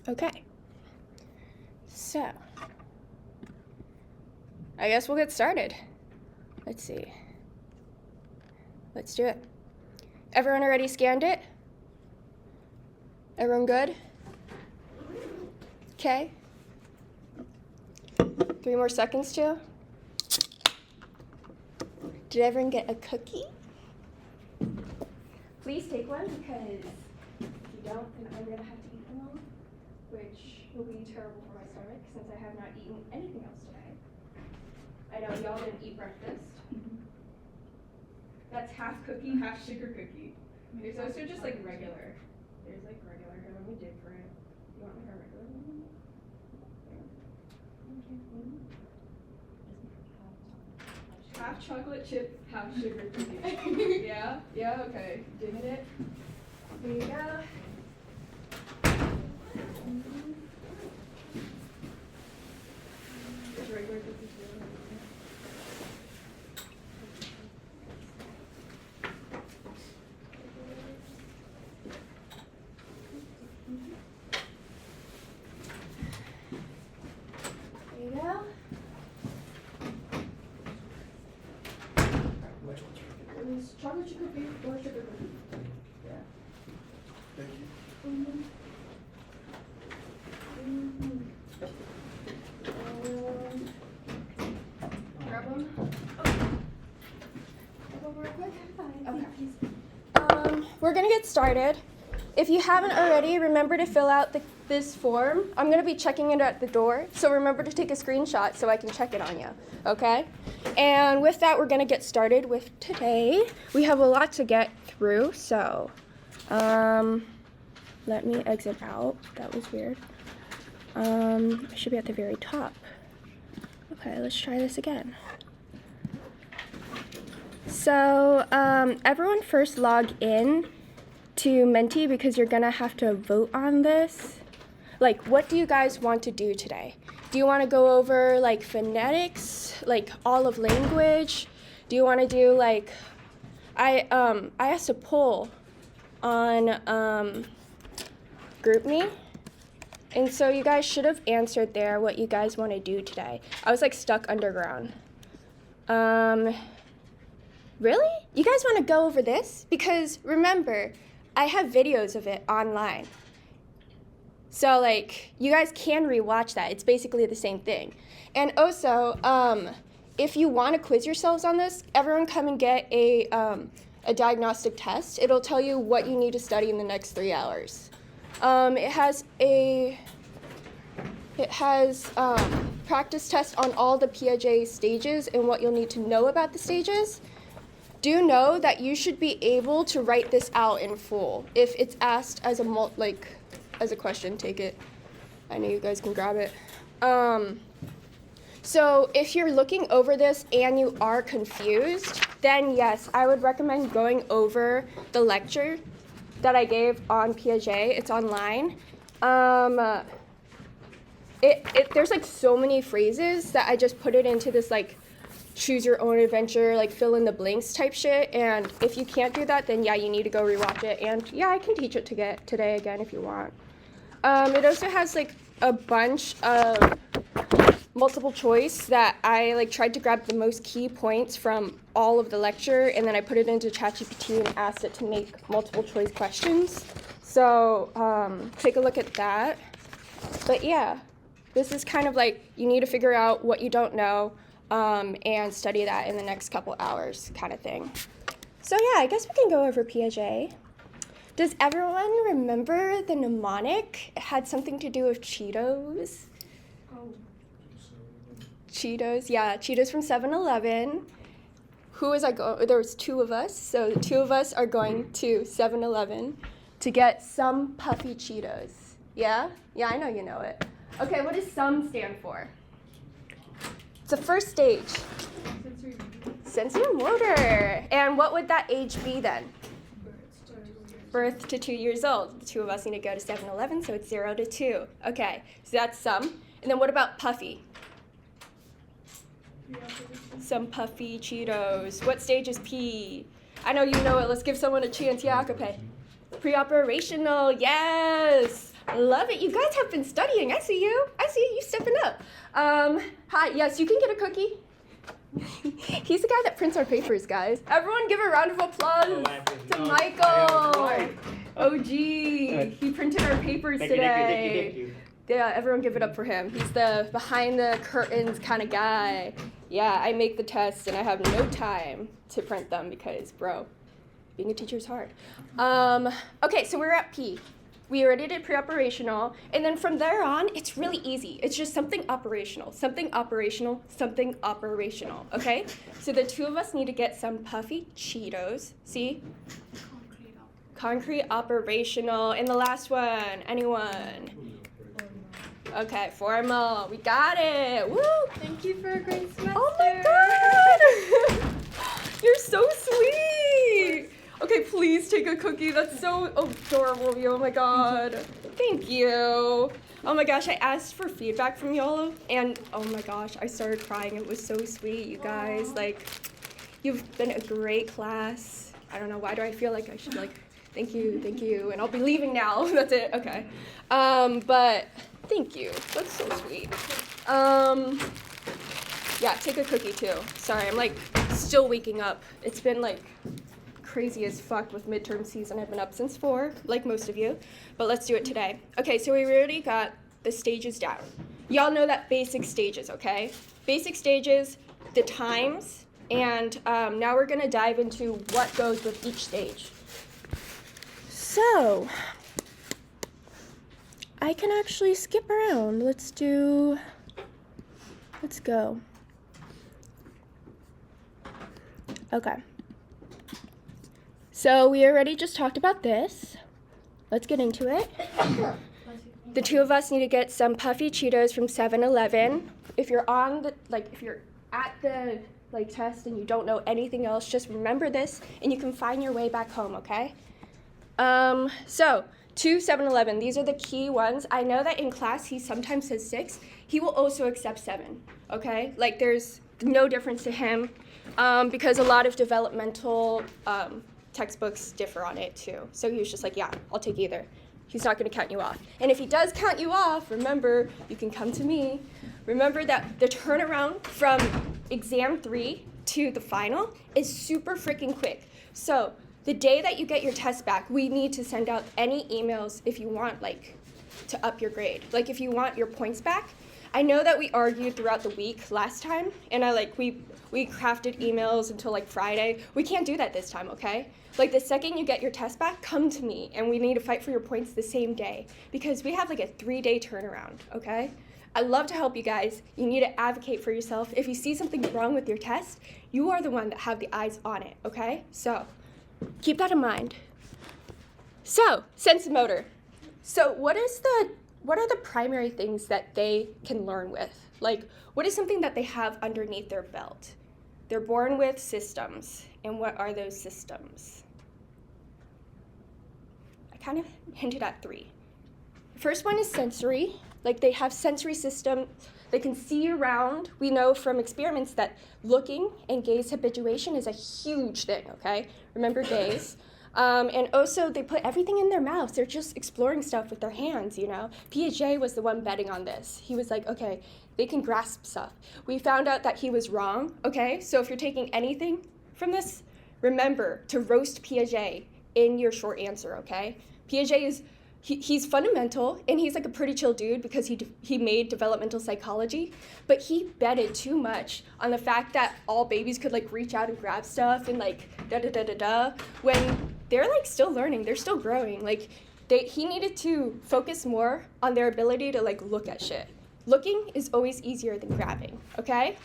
Okay. So, I guess we'll get started. Let's see. Let's do it. Everyone already scanned it? Everyone good? Okay. 3 more seconds, too. Did everyone get a cookie? Please take one, because if you don't, then I'm going to have to eat them all, which will be terrible for my stomach since I have not eaten anything else today. I know y'all didn't eat breakfast. That's half cookie, half sugar cookie. There's also just like regular. There's like regular. Here, let me dig for it. You want like a regular one? Half chocolate chip, half sugar cookie. Yeah? Yeah, okay. Digging it. There you go. There's regular cookies too. There you go. Is chocolate chip cookie or sugar cookie? Yeah. Thank you. Grab them. Real quick. Okay. We're gonna get started. If you haven't already, remember to fill out this form. I'm gonna be checking it at the door, so remember to take a screenshot so I can check it on you, okay? And with that, we're gonna get started with today. We have a lot to get through, so let me exit out. That was weird. I should be at the very top. Okay, let's try this again. So everyone first log in to Menti because you're gonna have to vote on this. Like, what do you guys want to do today? Do you want to go over like phonetics, like all of language? Do you want to do like, I asked a poll on GroupMe, and so you guys should have answered there what you guys want to do today. I was like stuck underground. Really? You guys want to go over this? Because remember, I have videos of it online. So like, you guys can rewatch that. It's basically the same thing. And also, if you want to quiz yourselves on this, everyone come and get a diagnostic test. It'll tell you what you need to study in the next 3 hours. It has practice tests on all the Piaget stages and what you'll need to know about the stages. Do know that you should be able to write this out in full. If it's asked as as a question, take it. I know you guys can grab it. So if you're looking over this and you are confused, then yes, I would recommend going over the lecture that I gave on Piaget. It's online. There's like so many phrases that I just put it into this like choose your own adventure, like fill in the blanks type shit. And if you can't do that, then yeah, you need to go rewatch it. And yeah, I can teach it today again if you want. It also has like a bunch of multiple choice that I like tried to grab the most key points from all of the lecture, and then I put it into ChatGPT and asked it to make multiple choice questions. So take a look at that. But yeah, this is kind of like you need to figure out what you don't know and study that in the next couple hours kind of thing. So yeah, I guess we can go over Piaget. Does everyone remember the mnemonic? It had something to do with Cheetos. Oh. Cheetos, yeah, Cheetos from 7-Eleven. There was 2 of us, so the 2 of us are going to 7-Eleven to get some puffy Cheetos. Yeah? Yeah, I know you know it. Okay, what does SUM stand for? It's the first stage. Sensory motor. And what would that age be then? Birth to 2 years old. The 2 of us need to go to 7-Eleven, so it's 0 to 2. Okay, so that's SUM. And then what about puffy? Some puffy Cheetos. What stage is P? I know you know it. Let's give someone a chance. Yeah, Akape. Pre-operational. Yes. love it. You guys have been studying. I see you. You stepping up. Hi, yes, you can get a cookie. He's the guy that prints our papers, guys. Everyone give a round of applause to Michael. OG. He printed our papers today. Thank you. Yeah, everyone give it up for him. He's the behind the curtains kind of guy. Yeah, I make the tests and I have no time to print them because, bro, being a teacher is hard. Okay, so we're at P. We already did pre-operational, and then from there on, it's really easy. It's just something operational, something operational, something operational, okay? So the two of us need to get some puffy Cheetos, see? Concrete operational, and the last one, anyone? Okay, formal, we got it, woo! Thank you for a great semester. Oh my God! You're so sweet! Okay, please take a cookie. That's so adorable of you. Oh my God. Thank you. Oh my gosh, I asked for feedback from y'all, and oh my gosh, I started crying. It was so sweet, you guys. Like, you've been a great class. I don't know, why do I feel like I should thank you, and I'll be leaving now. That's it, okay. But thank you. That's so sweet. Yeah, take a cookie too. Sorry, I'm still waking up. It's been crazy as fuck with midterm season. I've been up since 4, like most of you, but let's do it today. Okay, so we already got the stages down. Y'all know that basic stages, okay? Basic stages, the times, and now we're gonna dive into what goes with each stage. So, I can actually skip around. Let's go. Okay. So we already just talked about this. Let's get into it. The two of us need to get some puffy Cheetos from 7-Eleven. If you're on the, if you're at the test and you don't know anything else, just remember this and you can find your way back home, okay? So, to 7-Eleven, these are the key ones. I know that in class he sometimes says 6. He will also accept 7, okay? There's no difference to him because a lot of developmental textbooks differ on it too. So he was just yeah, I'll take either. He's not going to count you off. And if he does count you off, remember, you can come to me. Remember that the turnaround from exam 3 to the final is super freaking quick. So the day that you get your test back, we need to send out any emails if you want to up your grade. If you want your points back. I know that we argued throughout the week last time, and we crafted emails until Friday. We can't do that this time, okay? The second you get your test back, come to me, and we need to fight for your points the same day because we have a 3-day turnaround, okay? I love to help you guys. You need to advocate for yourself. If you see something wrong with your test, you are the one that have the eyes on it, okay? So keep that in mind. So, sense motor. So what are the primary things that they can learn with? What is something that they have underneath their belt? They're born with systems. And what are those systems? I kind of hinted at 3. The first one is sensory. They have sensory system. They can see around. We know from experiments that looking and gaze habituation is a huge thing, okay? Remember gaze. And also, they put everything in their mouths. They're just exploring stuff with their hands, you know? Piaget was the one betting on this. He was okay, they can grasp stuff. We found out that he was wrong, okay? So if you're taking anything from this, remember to roast Piaget in your short answer, okay? Piaget is, he's fundamental, and he's a pretty chill dude because he made developmental psychology, but he betted too much on the fact that all babies could reach out and grab stuff and da-da-da-da-da, when they're still learning, they're still growing. He needed to focus more on their ability to look at shit. Looking is always easier than grabbing, okay?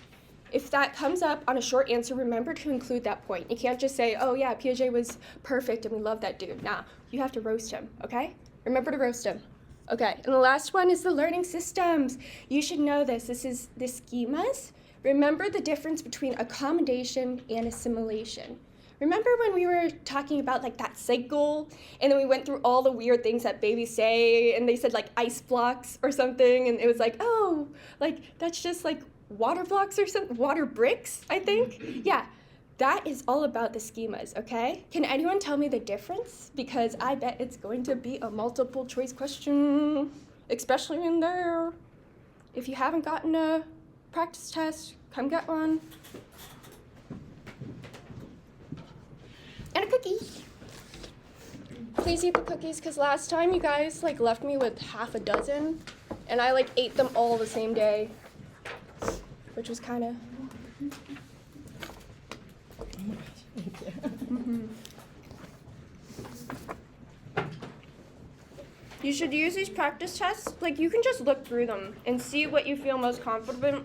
If that comes up on a short answer, remember to include that point. You can't just say, oh yeah, Piaget was perfect and we love that dude. Nah, you have to roast him, okay? Remember to roast him. Okay, and the last one is the learning systems. You should know this. This is the schemas. Remember the difference between accommodation and assimilation. Remember when we were talking about that cycle, and then we went through all the weird things that babies say, and they said ice blocks or something, and it was that's just water blocks or something, water bricks, I think. Yeah, that is all about the schemas, okay? Can anyone tell me the difference? Because I bet it's going to be a multiple choice question, especially in there. If you haven't gotten a practice test, come get one. And a cookie. Please eat the cookies, because last time you guys left me with half a dozen, and I ate them all the same day, which was kind of. You should use these practice tests. You can just look through them and see what you feel most confident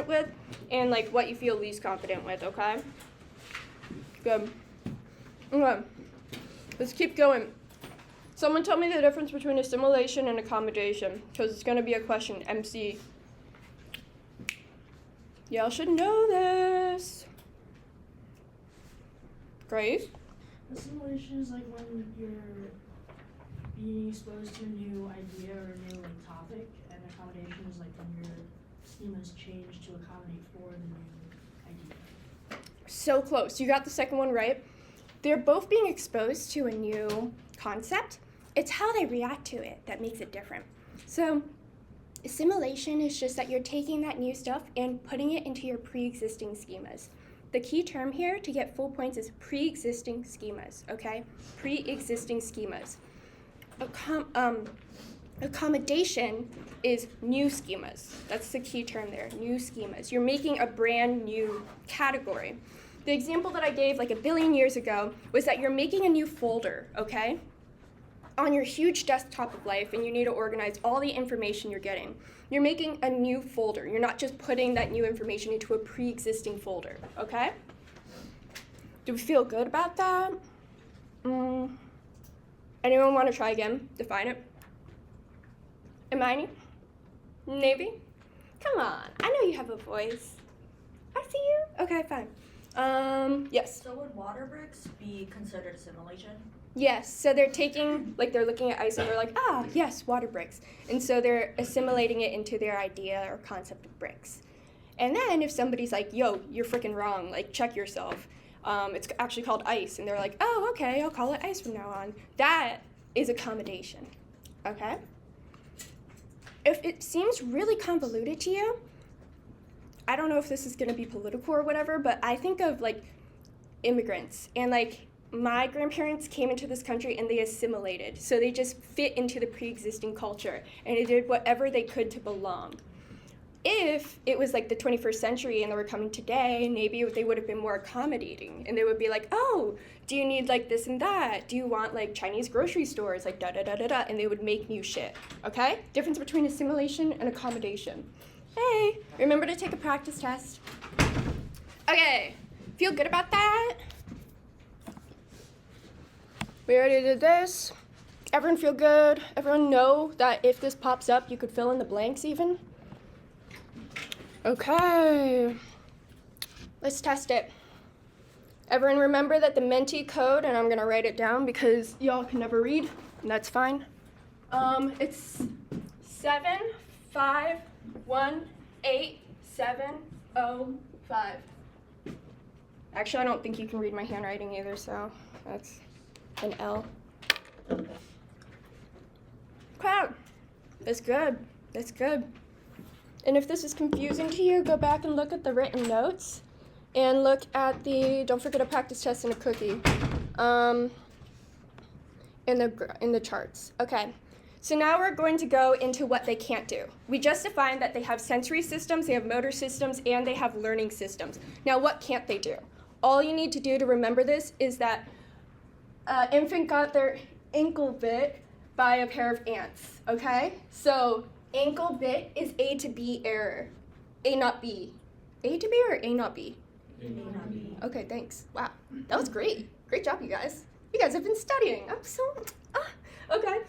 with, and what you feel least confident with. Okay. Good. Okay. Let's keep going. Someone tell me the difference between assimilation and accommodation, because it's going to be a question, MC. Y'all should know this. Grace? Assimilation is when you're being exposed to a new idea or a new topic, and accommodation is when your schemas change to accommodate for the new idea. So close. You got the second one right. They're both being exposed to a new concept. It's how they react to it that makes it different. So assimilation is just that you're taking that new stuff and putting it into your pre-existing schemas. The key term here to get full points is pre-existing schemas, okay? Pre-existing schemas. Accommodation is new schemas. That's the key term there, new schemas. You're making a brand new category. The example that I gave a billion years ago was that you're making a new folder, okay? On your huge desktop of life, and you need to organize all the information you're getting. You're making a new folder. You're not just putting that new information into a pre-existing folder, okay? Do we feel good about that? Anyone want to try again? Define it. Hermione? Maybe? Come on, I know you have a voice. I see you. Okay, fine. Yes. So would water bricks be considered assimilation? Yes, so they're taking, they're looking at ice and they're yes, water bricks. And so they're assimilating it into their idea or concept of bricks. And then if somebody's yo, you're freaking wrong, check yourself. It's actually called ice. And they're oh, okay, I'll call it ice from now on. That is accommodation, okay? If it seems really convoluted to you, I don't know if this is going to be political or whatever, but I think of immigrants, and my grandparents came into this country and they assimilated. So they just fit into the pre-existing culture and they did whatever they could to belong. If it was the 21st century and they were coming today, maybe they would have been more accommodating and they would be oh, do you need this and that? Do you want Chinese grocery stores, da-da-da-da-da, and they would make new shit, okay? Difference between assimilation and accommodation. Hey, remember to take a practice test. Okay, feel good about that? We already did this. Everyone feel good? Everyone know that if this pops up, you could fill in the blanks even? Okay, let's test it. Everyone remember that the Menti code, and I'm gonna write it down because y'all can never read, and that's fine. It's 7518705. Actually, I don't think you can read my handwriting either, so that's an L. Crap. That's good. That's good. And if this is confusing to you, go back and look at the written notes and look at don't forget a practice test and a cookie in the charts. Okay. So now we're going to go into what they can't do. We just defined that they have sensory systems, they have motor systems, and they have learning systems. Now what can't they do? All you need to do to remember this is that infant got their ankle bit by a pair of ants, okay? So ankle bit is A to B error. A not B. A to B or A not B? A not B. Okay, thanks. Wow, that was great. Great job, you guys. You guys have been studying. I'm so, okay.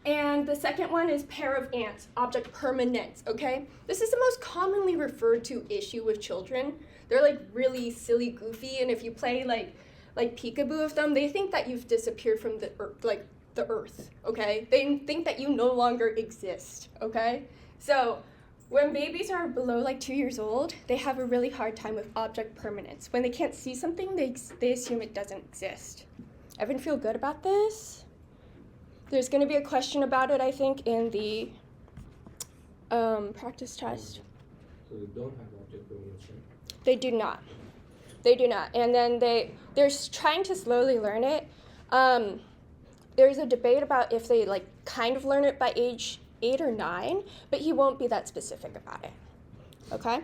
And the second one is pair of ants, object permanence, okay? This is the most commonly referred to issue with children. They're really silly, goofy, and if you play like peekaboo with them, they think that you've disappeared from the earth, okay? They think that you no longer exist, okay? So When babies are below like 2 years old, they have a really hard time with object permanence. When they can't see something, they assume it doesn't exist. Everyone feel good about this? There's going to be a question about it, I think, in the practice test. So they don't have object permanence, right? They do not. They do not. And then they're trying to slowly learn it. There's a debate about if they like kind of learn it by age 8 or 9, but he won't be that specific about it. Okay?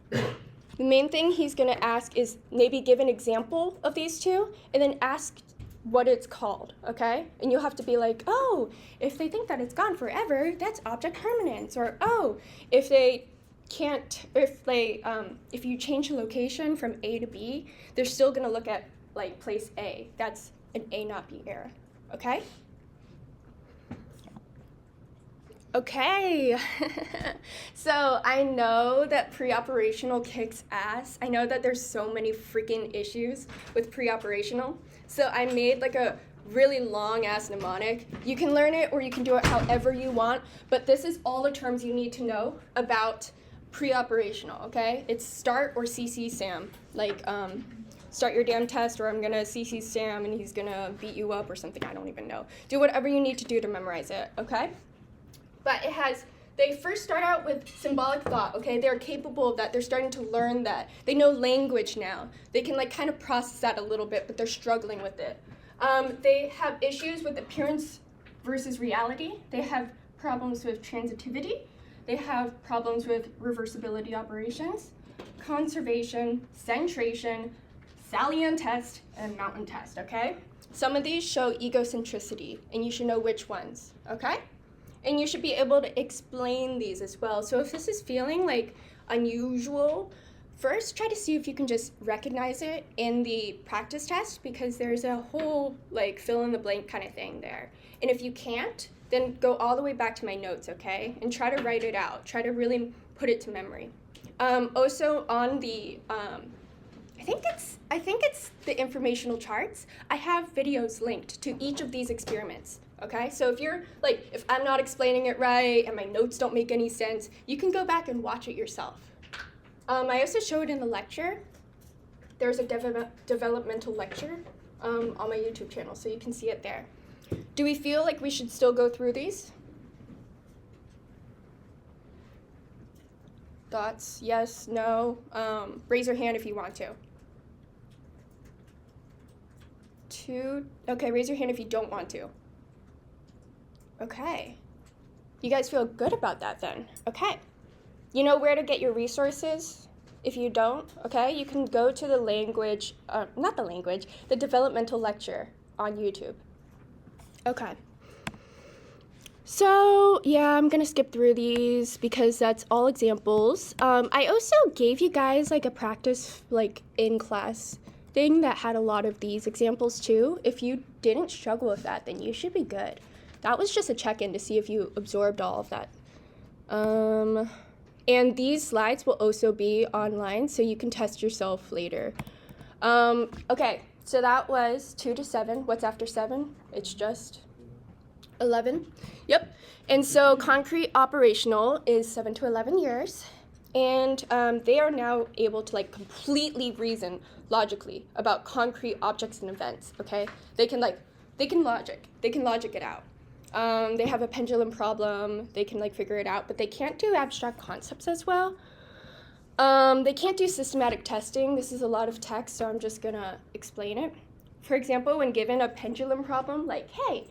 The main thing he's going to ask is maybe give an example of these two and then ask what it's called, okay? And you'll have to be like, oh, if they think that it's gone forever, that's object permanence. Or, oh, if they can't, if you change the location from A to B, they're still going to look at like place A. That's an A not B error, okay? Okay, so I know that pre-operational kicks ass. I know that there's so many freaking issues with pre-operational. So I made like a really long ass mnemonic. You can learn it or you can do it however you want, but this is all the terms you need to know about pre-operational, okay? It's start or CC Sam. Like, start your damn test, or I'm gonna CC Sam and he's gonna beat you up or something, I don't even know. Do whatever you need to do to memorize it, okay? But they first start out with symbolic thought, okay? They're capable of that. They're starting to learn that. They know language now. They can like kind of process that a little bit, but they're struggling with it. They have issues with appearance versus reality. They have problems with transitivity. They have problems with reversibility operations, conservation, centration, Salian test, and mountain test, okay? Some of these show egocentricity, and you should know which ones, okay? And you should be able to explain these as well. So if this is feeling like unusual, first try to see if you can just recognize it in the practice test, because there's a whole like fill in the blank kind of thing there. And if you can't, then go all the way back to my notes, okay? And try to write it out. Try to really put it to memory. Also on the, I think it's the informational charts, I have videos linked to each of these experiments. Okay, so if I'm not explaining it right and my notes don't make any sense, you can go back and watch it yourself. I also show it in the lecture. There's a developmental lecture on my YouTube channel, so you can see it there. Do we feel like we should still go through these? Thoughts? Yes, no? Raise your hand if you want to. 2? Okay, raise your hand if you don't want to. Okay. You guys feel good about that then? Okay. You know where to get your resources? If you don't, okay, you can go to the developmental lecture on YouTube. Okay. So, yeah, I'm gonna skip through these because that's all examples. I also gave you guys like a practice like in-class thing that had a lot of these examples too. If you didn't struggle with that, then you should be good. That was just a check-in to see if you absorbed all of that. And these slides will also be online, so you can test yourself later. Okay, so that was 2 to 7. What's after 7? It's just 11. Yep. And so concrete operational is 7 to 11 years. And they are now able to like completely reason logically about concrete objects and events, okay? They can logic it out. They have a pendulum problem, they can like figure it out, but they can't do abstract concepts as well. They can't do systematic testing. This is a lot of text, so I'm just gonna explain it. For example, when given a pendulum problem, like, hey,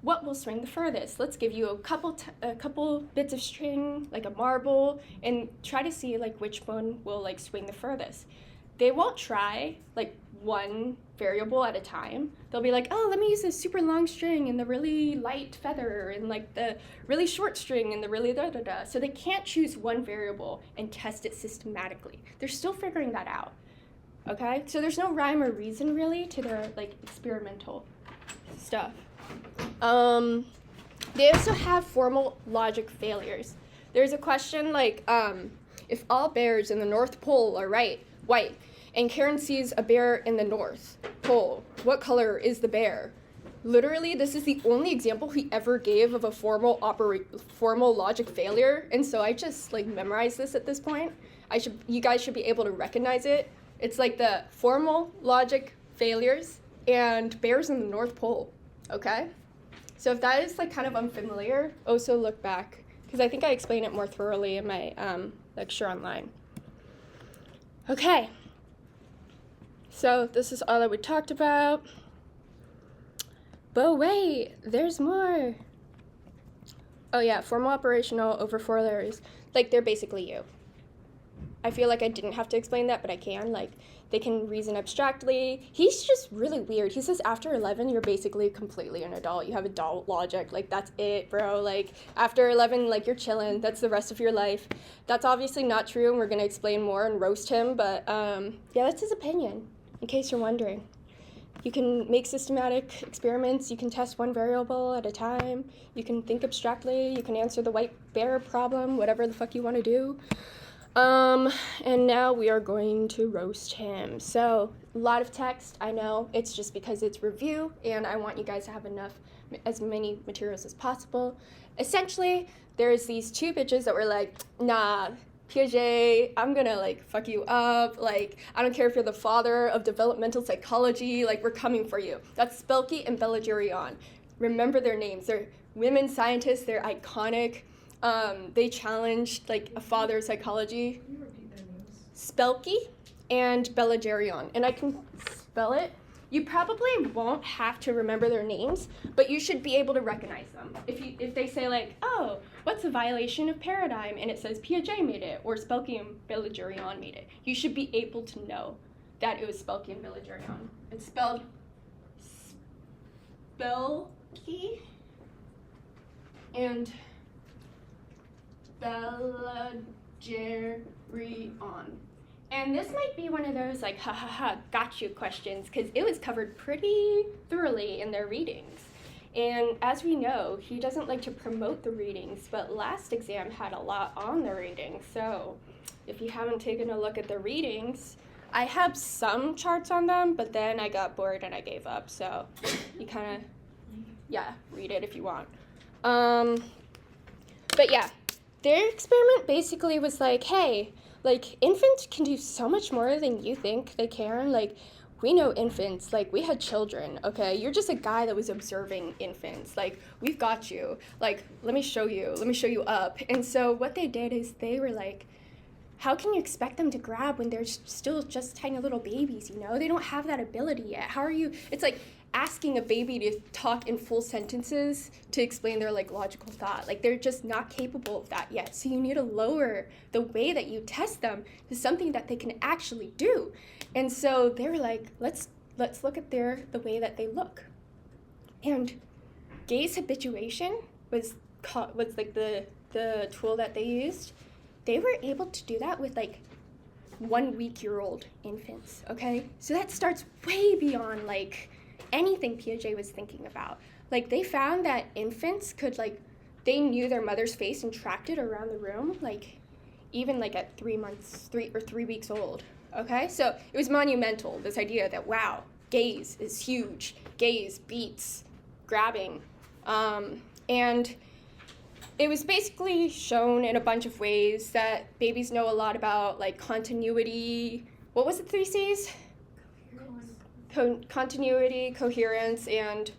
what will swing the furthest? Let's give you a couple bits of string, like a marble, and try to see like which one will like swing the furthest. They won't try like one variable at a time. They'll be like, oh, let me use this super long string and the really light feather and like the really short string and the really da-da-da. So they can't choose one variable and test it systematically. They're still figuring that out, okay? So there's no rhyme or reason really to their like experimental stuff. They also have formal logic failures. There's a question like, if all bears in the North Pole are white, and Karen sees a bear in the North Pole, what color is the bear? literally, this is the only example he ever gave of a formal logic failure, and so I just like memorized this at this point. You guys should be able to recognize it. It's like the formal logic failures and bears in the North Pole, okay? So if that is like kind of unfamiliar, also look back, because I think I explained it more thoroughly in my lecture online. Okay, so this is all that we talked about. But wait, there's more. Oh yeah, formal operational over 4 layers. Like, they're basically you. I feel like I didn't have to explain that, but I can. Like, they can reason abstractly. He's just really weird. He says after 11, you're basically completely an adult. You have adult logic. Like, that's it, bro. Like, after 11, like, you're chilling. That's the rest of your life. That's obviously not true, and we're going to explain more and roast him. But, yeah, that's his opinion, in case you're wondering. You can make systematic experiments. You can test one variable at a time. You can think abstractly. You can answer the white bear problem, whatever the fuck you want to do. And now we are going to roast him. So, a lot of text, I know. It's just because it's review, and I want you guys to have as many materials as possible. Essentially, there's these 2 bitches that were like, nah, Piaget, I'm gonna, like, fuck you up. Like, I don't care if you're the father of developmental psychology. Like, we're coming for you. That's Spelke and Belagerion. Remember their names. They're women scientists. They're iconic. They challenged, like, a father of psychology. Can you repeat their names? Spelke and Belagerion. And I can spell it. You probably won't have to remember their names, but you should be able to recognize them. If they say, like, oh, what's a violation of paradigm? And it says Piaget made it, or Spelke and Belagerion made it. You should be able to know that it was Spelke and Belagerion. It's spelled Spelke and Belagerion. And this might be one of those, like, ha ha ha, got you questions, because it was covered pretty thoroughly in their readings. And as we know, he doesn't like to promote the readings, but last exam had a lot on the readings. So if you haven't taken a look at the readings, I have some charts on them, but then I got bored and I gave up. So you kind of, yeah, read it if you want. But yeah, their experiment basically was like, hey, like, infants can do so much more than you think they can. Like, we know infants. Like, we had children, okay? You're just a guy that was observing infants. Like, we've got you. Like, let me show you. Let me show you up. And so what they did is they were like, how can you expect them to grab when they're still just tiny little babies, you know? They don't have that ability yet. How are you? It's like asking a baby to talk in full sentences to explain their, like, logical thought. Like, they're just not capable of that yet. So you need to lower the way that you test them to something that they can actually do. And so they were like, let's look at the way that they look. And gaze habituation was like the tool that they used. They were able to do that with, like, 1-week-old infants, okay? So that starts way beyond, like, anything Piaget was thinking about. Like, they found that infants could, like, they knew their mother's face and tracked it around the room, like, even, like, at 3 weeks old, okay? So it was monumental, this idea that, wow, gaze is huge. Gaze beats grabbing. And it was basically shown in a bunch of ways that babies know a lot about, like, continuity. What was it, 3 C's? Continuity, coherence, and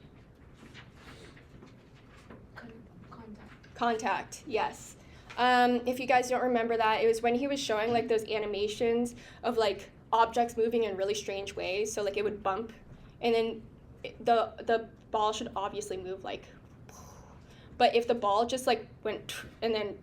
contact, yes. If you guys don't remember that, it was when he was showing, like, those animations of, like, objects moving in really strange ways. So, like, it would bump, and then the ball should obviously move, like, but if the ball just, like, went, and then,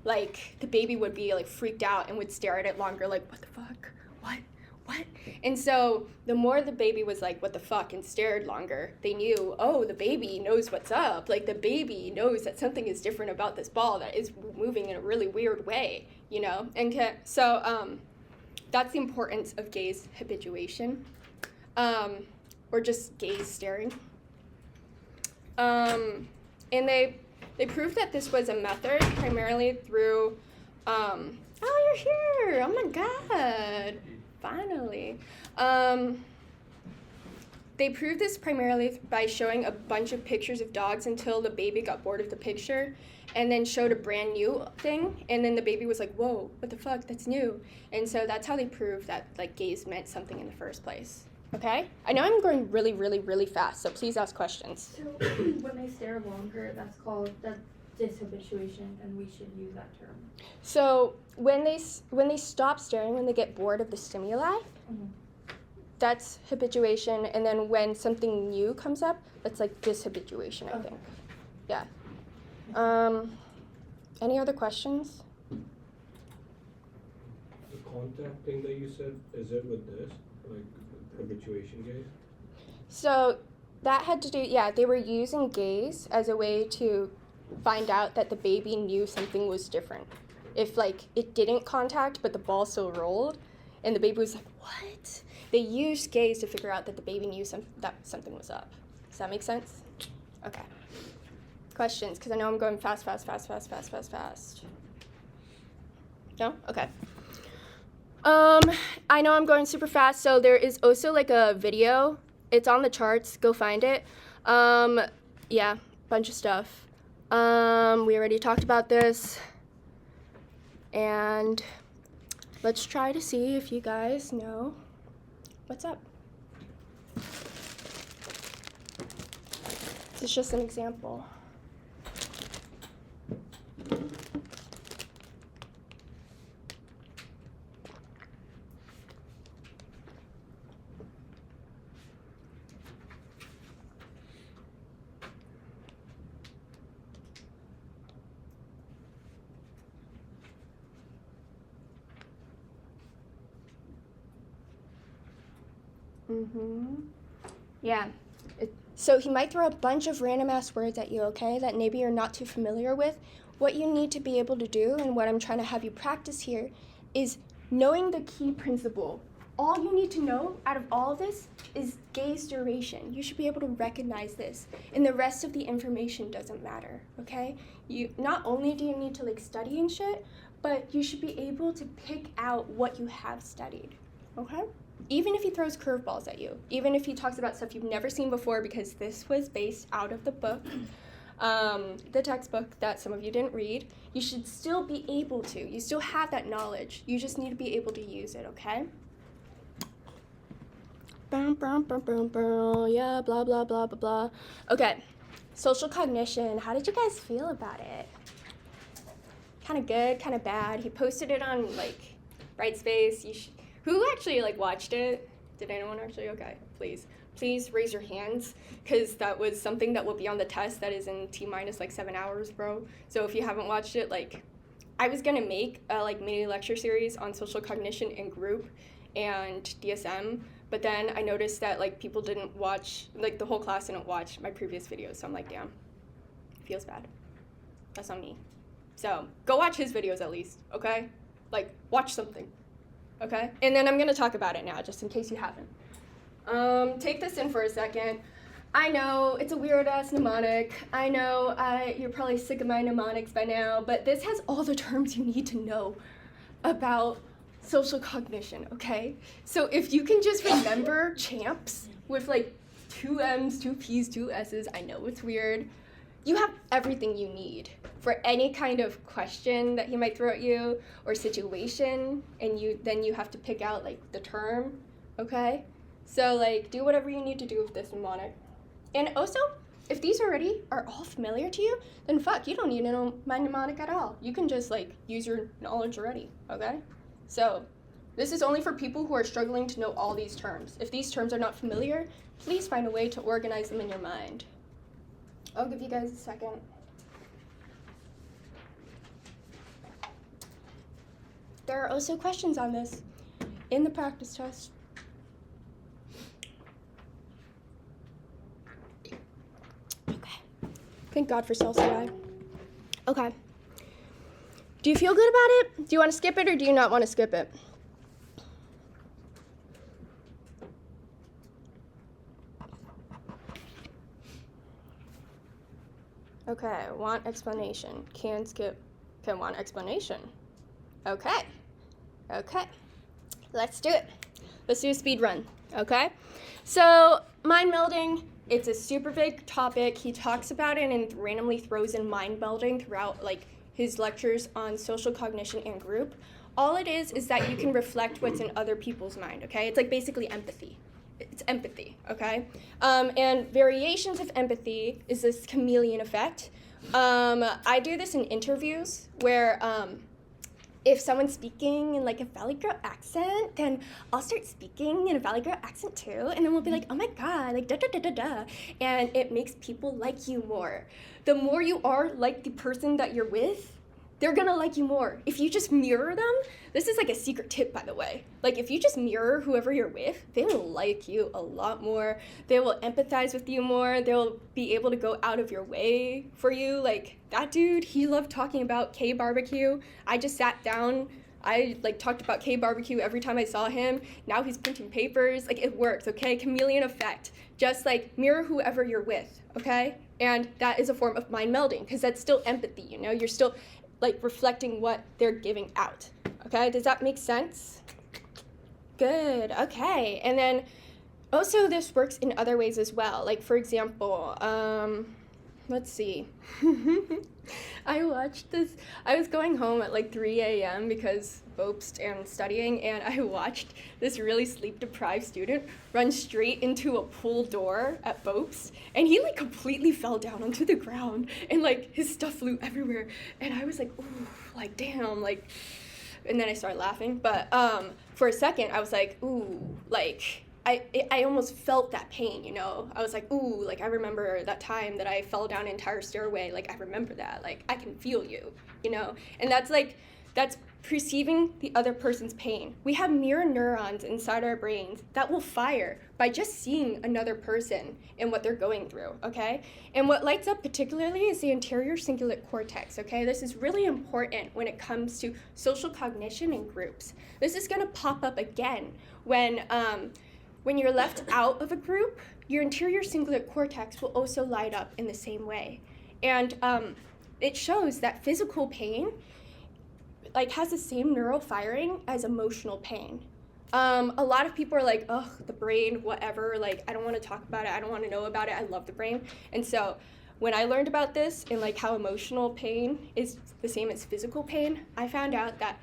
like, the baby would be, like, freaked out and would stare at it longer, like, what the fuck? What? And so the more the baby was like, what the fuck, and stared longer, they knew, oh, the baby knows what's up. Like, the baby knows that something is different about this ball that is moving in a really weird way, you know? And so that's the importance of gaze habituation, or just gaze staring. And they proved that this was a method primarily through, oh, you're here, oh my God. Finally. they proved this primarily by showing a bunch of pictures of dogs until the baby got bored of the picture and then showed a brand new thing, and then the baby was like, whoa, what the fuck, that's new. And so that's how they proved that like gaze meant something in the first place. Okay? I know I'm going really, really, really fast, so please ask questions. So when they stare longer, that's called dishabituation, and we should use that term. So when they stop staring, when they get bored of the stimuli, that's habituation, and then when something new comes up, that's like dishabituation, I think. Yeah. Any other questions? The contact thing that you said, is it with this, like habituation gaze? So that had to do, yeah, they were using gaze as a way to find out that the baby knew something was different. If like it didn't contact but the ball still rolled and the baby was like, what? They used gaze to figure out that the baby knew that something was up. Does that make sense? Okay. Questions, because I know I'm going fast. No? Okay. I know I'm going super fast, so there is also like a video. It's on the charts. Go find it. Yeah, bunch of stuff. We already talked about this. And let's try to see if you guys know what's up. This is just an example. Yeah. So he might throw a bunch of random ass words at you, okay, that maybe you're not too familiar with. What you need to be able to do, and what I'm trying to have you practice here, is knowing the key principle. All you need to know out of all of this is gaze duration. You should be able to recognize this, and the rest of the information doesn't matter, okay? You not only do you need to like study and shit, but you should be able to pick out what you have studied, okay? Even if he throws curveballs at you, even if he talks about stuff you've never seen before, because this was based out of the book, the textbook that some of you didn't read, you should still be able to. You still have that knowledge. You just need to be able to use it, okay? Yeah, blah, blah, blah, blah, blah. Okay, social cognition. How did you guys feel about it? Kind of good, kind of bad. He posted it on, like, Brightspace. Who actually, like, watched it? Did anyone actually? Okay, please. Please raise your hands, because that was something that will be on the test that is in T-minus, like, 7 hours, bro. So if you haven't watched it, like, I was going to make a, like, mini lecture series on social cognition in group and DSM, but then I noticed that, like, people didn't watch, like, the whole class didn't watch my previous videos, so I'm like, damn, feels bad. That's on me. So go watch his videos at least, okay? Like, watch something. Okay, and then I'm gonna talk about it now, just in case you haven't. Take this in for a second. I know it's a weird ass mnemonic. I know you're probably sick of my mnemonics by now, but this has all the terms you need to know about social cognition, okay? So if you can just remember CHAMPS with like 2 M's, 2 P's, 2 S's, I know it's weird. You have everything you need for any kind of question that he might throw at you or situation, and then you have to pick out like the term, okay? So like do whatever you need to do with this mnemonic. And also, if these already are all familiar to you, then fuck, you don't need to know my mnemonic at all. You can just like use your knowledge already, okay? So this is only for people who are struggling to know all these terms. If these terms are not familiar, please find a way to organize them in your mind. I'll give you guys a second. There are also questions on this in the practice test. Okay. Thank God for self-CI. Okay. Do you feel good about it? Do you want to skip it or do you not want to skip it? Okay, want explanation. Can skip. Can want explanation. Okay. Okay. Let's do it. Let's do a speed run. Okay? So, mind melding, it's a super big topic. He talks about it and randomly throws in mind melding throughout like his lectures on social cognition and group. All it is that you can reflect what's in other people's mind, okay? It's like basically empathy. It's empathy, okay? And variations of empathy is this chameleon effect. I do this in interviews where if someone's speaking in like a Valley Girl accent, then I'll start speaking in a Valley Girl accent too, and then we'll be like, oh my god, like da da da da da, and it makes people like you more. The more you are like the person that you're with, they're gonna like you more. If you just mirror them, this is like a secret tip, by the way. Like if you just mirror whoever you're with, they will like you a lot more. They will empathize with you more. They'll be able to go out of your way for you. Like that dude, he loved talking about K barbecue. I just sat down. I like talked about K barbecue every time I saw him. Now he's printing papers. Like it works, okay? Chameleon effect. Just like mirror whoever you're with, okay? And that is a form of mind melding because that's still empathy, you know? You're still like reflecting what they're giving out. Okay, does that make sense? Good, okay. And then also this works in other ways as well. Like for example, let's see. I watched this, I was going home at like 3 a.m. because Bopst and studying, and I watched this really sleep-deprived student run straight into a pool door at Bopst, and he like completely fell down onto the ground, and like his stuff flew everywhere, and I was like, ooh, like damn, like, and then I started laughing, but for a second I was like, ooh, like, I almost felt that pain, you know? I was like, ooh, like I remember that time that I fell down an entire stairway, like I remember that, like I can feel you, you know? And that's perceiving the other person's pain. We have mirror neurons inside our brains that will fire by just seeing another person and what they're going through, okay? And what lights up particularly is the anterior cingulate cortex, okay? This is really important when it comes to social cognition in groups. This is gonna pop up again when you're left out of a group, your anterior cingulate cortex will also light up in the same way. And it shows that physical pain like has the same neural firing as emotional pain. A lot of people are like, ugh, the brain, whatever, like I don't want to talk about it, I don't want to know about it, I love the brain. And so when I learned about this and like how emotional pain is the same as physical pain, I found out that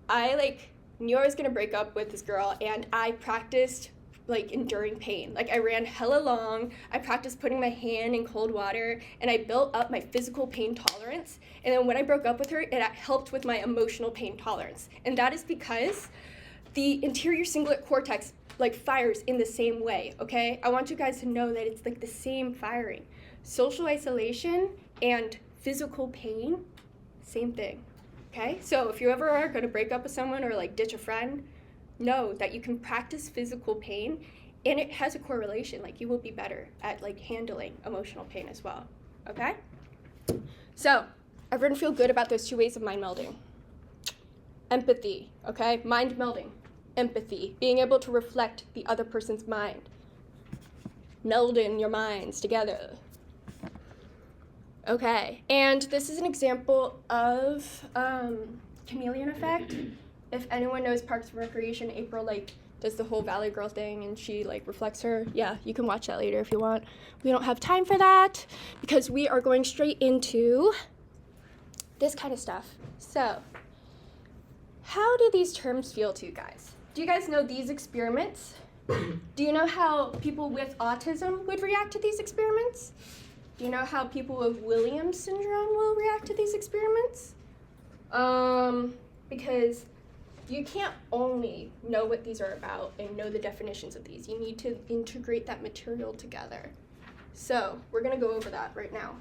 I like knew I was gonna break up with this girl, and I practiced like enduring pain. Like I ran hella long, I practiced putting my hand in cold water, and I built up my physical pain tolerance. And then when I broke up with her, it helped with my emotional pain tolerance. And that is because the anterior cingulate cortex like fires in the same way, okay? I want you guys to know that it's like the same firing. Social isolation and physical pain, same thing, okay? So if you ever are gonna break up with someone or like ditch a friend, know that you can practice physical pain, and it has a correlation. Like you will be better at like handling emotional pain as well, okay? So everyone feel good about those two ways of mind melding? Empathy, okay? Mind melding, empathy, being able to reflect the other person's mind. Melding your minds together. Okay, and this is an example of chameleon effect. If anyone knows Parks and Recreation, April like does the whole Valley Girl thing and she like reflects her. Yeah, you can watch that later if you want. We don't have time for that because we are going straight into this kind of stuff. So, how do these terms feel to you guys? Do you guys know these experiments? Do you know how people with autism would react to these experiments? Do you know how people with Williams syndrome will react to these experiments? Because you can't only know what these are about and know the definitions of these. You need to integrate that material together. So we're gonna go over that right now.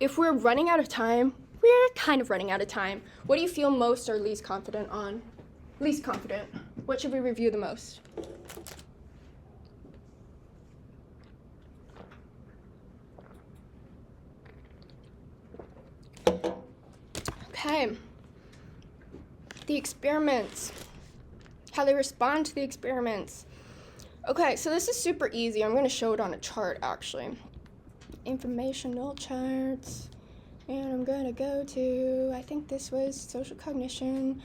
If we're running out of time, we're kind of running out of time. What do you feel most or least confident on? Least confident. What should we review the most? Okay. The experiments. How they respond to the experiments. Okay, so this is super easy. I'm going to show it on a chart, actually. Informational charts. And I'm going to go to, I think this was social cognition.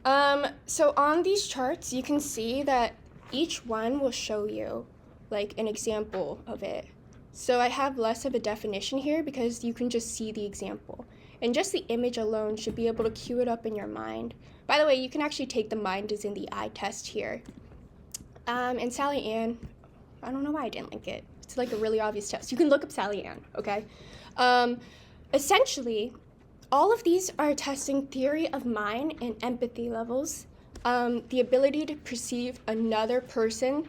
So on these charts, you can see that each one will show you like an example of it. So I have less of a definition here because you can just see the example. And just the image alone should be able to cue it up in your mind. By the way, you can actually take the mind is in the eye test here. And Sally Ann, I don't know why I didn't link it. It's like a really obvious test. You can look up Sally Ann, okay? Essentially, all of these are testing theory of mind and empathy levels, the ability to perceive another person's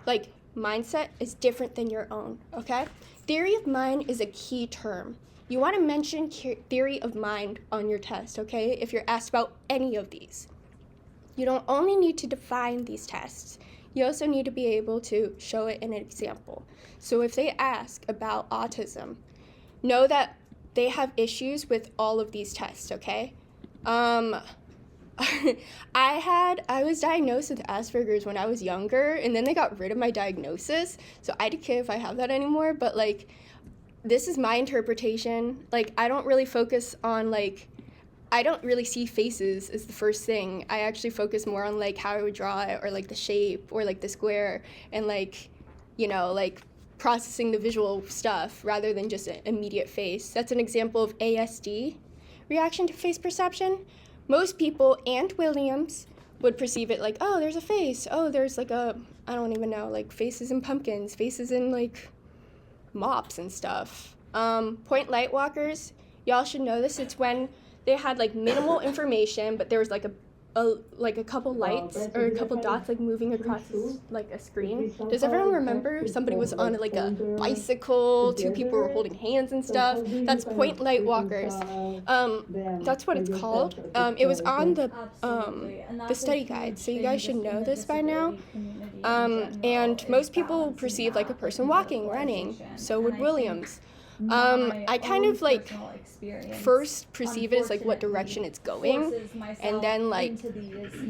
like mindset is different than your own, okay? Theory of mind is a key term. You want to mention theory of mind on your test, okay, if you're asked about any of these. You don't only need to define these tests, you also need to be able to show it in an example. So if they ask about autism, know that they have issues with all of these tests, okay? I was diagnosed with Asperger's when I was younger, and then they got rid of my diagnosis, so I don't care if I have that anymore, but like, this is my interpretation. Like, I don't really focus on like, I don't really see faces as the first thing. I actually focus more on like how I would draw it, or like the shape, or like the square, and like, you know, like processing the visual stuff rather than just an immediate face. That's an example of ASD, reaction to face perception. Most people and Williams would perceive it like, oh, there's a face. Oh, there's like a, I don't even know, like faces in pumpkins, faces in like mops and stuff. Point light walkers, y'all should know this. It's when they had like minimal information, but there was like a couple lights or a couple dots like moving across like a screen. Does everyone remember somebody was on like a bicycle, two people were holding hands and stuff? That's point light walkers. That's what it's called. It was on the study guide, so you guys should know this by now. And most people perceive like a person walking, running. So would Williams. I kind of like first perceive it as like what direction it's going, and then like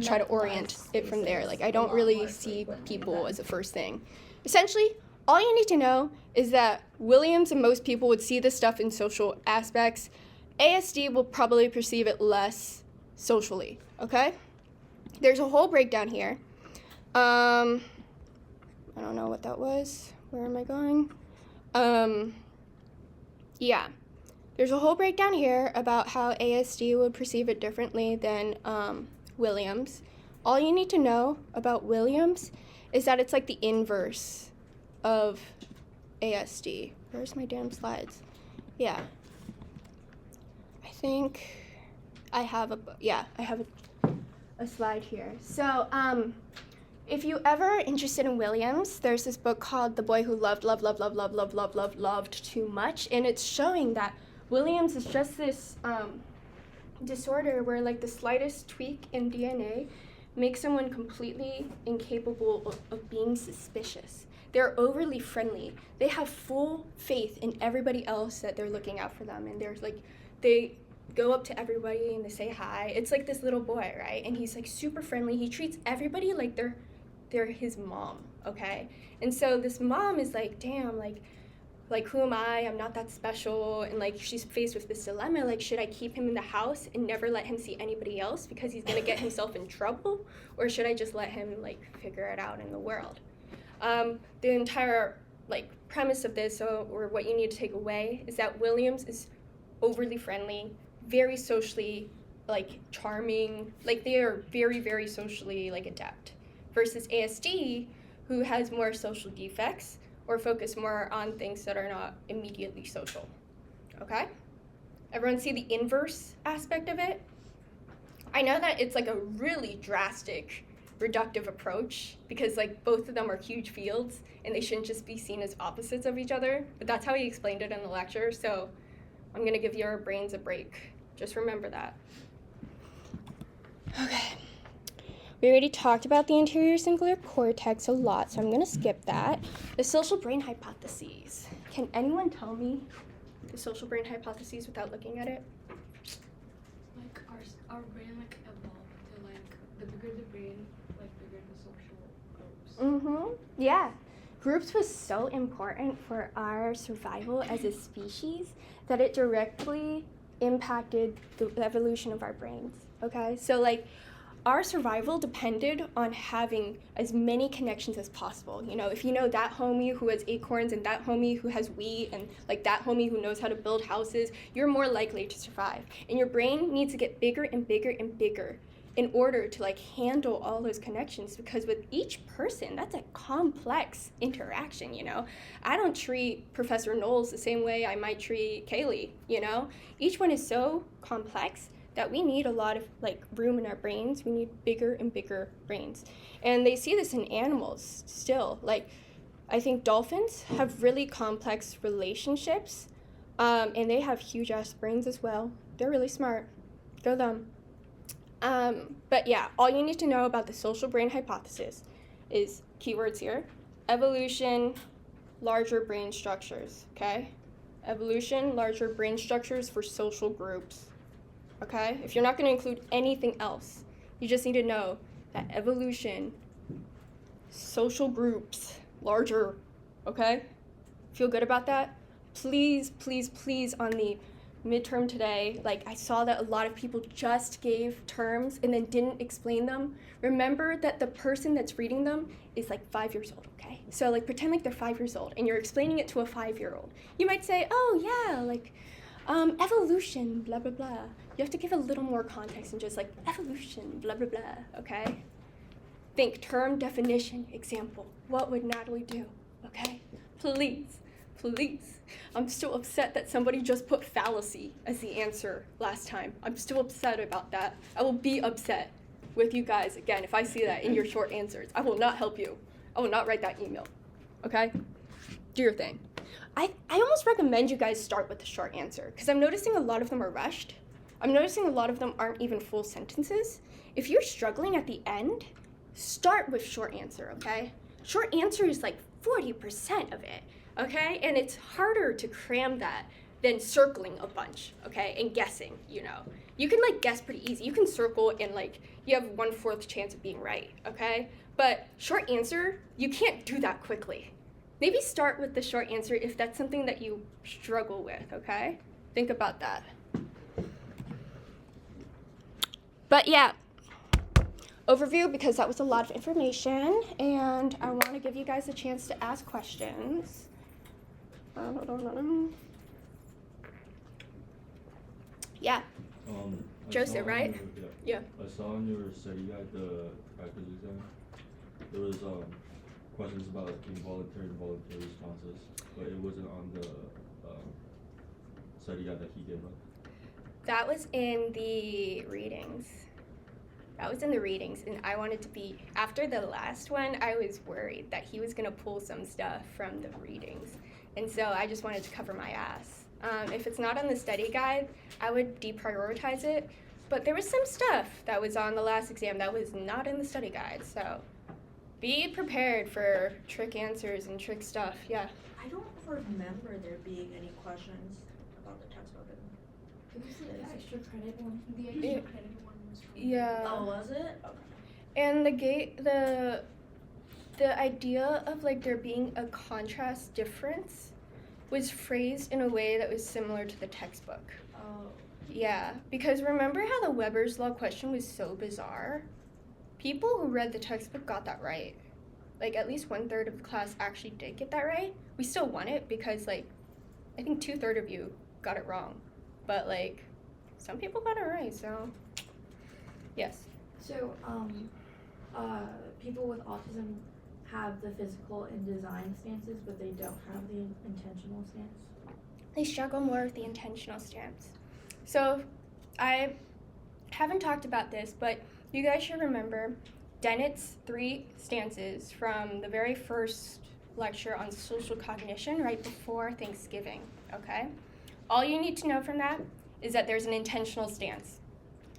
try to orient it from there. Like, I don't really see people as a first thing. Essentially, all you need to know is that Williams and most people would see this stuff in social aspects. ASD will probably perceive it less socially, okay? There's a whole breakdown here. I don't know what that was. Where am I going? Yeah. There's a whole breakdown here about how ASD would perceive it differently than Williams. All you need to know about Williams is that it's like the inverse of ASD. Where's my damn slides? Yeah. I think I have a slide here. So, if you ever interested in Williams, there's this book called The Boy Who Loved Too Much, and it's showing that Williams is just this disorder where like the slightest tweak in DNA makes someone completely incapable of being suspicious. They're overly friendly. They have full faith in everybody else that they're looking out for them, and there's like, they go up to everybody and they say hi. It's like this little boy, right? And he's like super friendly. He treats everybody like they're his mom, okay? And so this mom is like, damn, like who am I? I'm not that special. And like, she's faced with this dilemma, like, should I keep him in the house and never let him see anybody else because he's gonna get himself in trouble? Or should I just let him like figure it out in the world? The entire like premise of this, or what you need to take away, is that Williams is overly friendly, very socially like charming, like they are very, very socially like adept, versus ASD, who has more social defects or focus more on things that are not immediately social, okay? Everyone see the inverse aspect of it? I know that it's like a really drastic reductive approach because like both of them are huge fields and they shouldn't just be seen as opposites of each other, but that's how he explained it in the lecture, so I'm gonna give your brains a break. Just remember that. Okay. We already talked about the anterior cingulate cortex a lot, so I'm going to skip that. The social brain hypotheses. Can anyone tell me the social brain hypotheses without looking at it? Like our brain like evolved to like the bigger the brain, like bigger the social groups. Yeah. Groups was so important for our survival as a species that it directly impacted the evolution of our brains. Okay? So like our survival depended on having as many connections as possible. You know, if you know that homie who has acorns and that homie who has wheat and like that homie who knows how to build houses, you're more likely to survive. And your brain needs to get bigger and bigger and bigger in order to like handle all those connections, because with each person, that's a complex interaction, you know. I don't treat Professor Knowles the same way I might treat Kaylee, you know. Each one is so complex that we need a lot of like room in our brains. We need bigger and bigger brains. And they see this in animals still. Like, I think dolphins have really complex relationships, and they have huge ass brains as well. They're really smart. Go them. But yeah, all you need to know about the social brain hypothesis is keywords here: evolution, larger brain structures, okay? Evolution, larger brain structures for social groups, okay? If you're not going to include anything else, you just need to know that evolution, social groups, larger, okay? Feel good about that? Please, please, please, on the midterm today, like I saw that a lot of people just gave terms and then didn't explain them. Remember that the person that's reading them is like 5 years old, okay? So like pretend like they're 5 years old and you're explaining it to a 5-year-old. You might say, oh yeah, like evolution, blah, blah, blah. You have to give a little more context and just like evolution, blah, blah, blah, okay? Think term, definition, example. What would Natalie do, okay? Please. Please. I'm still upset that somebody just put fallacy as the answer last time. I'm still upset about that. I will be upset with you guys again if I see that in your short answers. I will not help you. I will not write that email. Okay? Do your thing. I almost recommend you guys start with the short answer because I'm noticing a lot of them are rushed. I'm noticing a lot of them aren't even full sentences. If you're struggling at the end, start with short answer, okay? Short answer is like 40% of it. Okay, and it's harder to cram that than circling a bunch, okay, and guessing, you know. You can like guess pretty easy. You can circle and like you have 1/4 chance of being right, okay? But short answer, you can't do that quickly. Maybe start with the short answer if that's something that you struggle with, okay? Think about that. But yeah, overview, because that was a lot of information, and I want to give you guys a chance to ask questions. Yeah. Joseph, right? Yeah. I saw on your study guide, the practice exam, there was questions about involuntary and voluntary responses, but it wasn't on the study guide that he gave us. That was in the readings. And I wanted to be, after the last one, I was worried that he was going to pull some stuff from the readings. And so I just wanted to cover my ass. If it's not on the study guide, I would deprioritize it. But there was some stuff that was on the last exam that was not in the study guide. So be prepared for trick answers and trick stuff. Yeah. I don't remember there being any questions about the textbook. It was the extra credit one. The extra credit one was from Yeah. Oh, was it? Okay. And the idea of like there being a contrast difference was phrased in a way that was similar to the textbook. Oh. Yeah, because remember how the Weber's Law question was so bizarre? People who read the textbook got that right. Like at least 1/3 of the class actually did get that right. We still won it because like I think 2/3 of you got it wrong. But like some people got it right, so yes. So, people with autism have the physical and design stances, but they don't have the intentional stance. They struggle more with the intentional stance. So I haven't talked about this, but you guys should remember Dennett's 3 stances from the very first lecture on social cognition right before Thanksgiving, okay? All you need to know from that is that there's an intentional stance.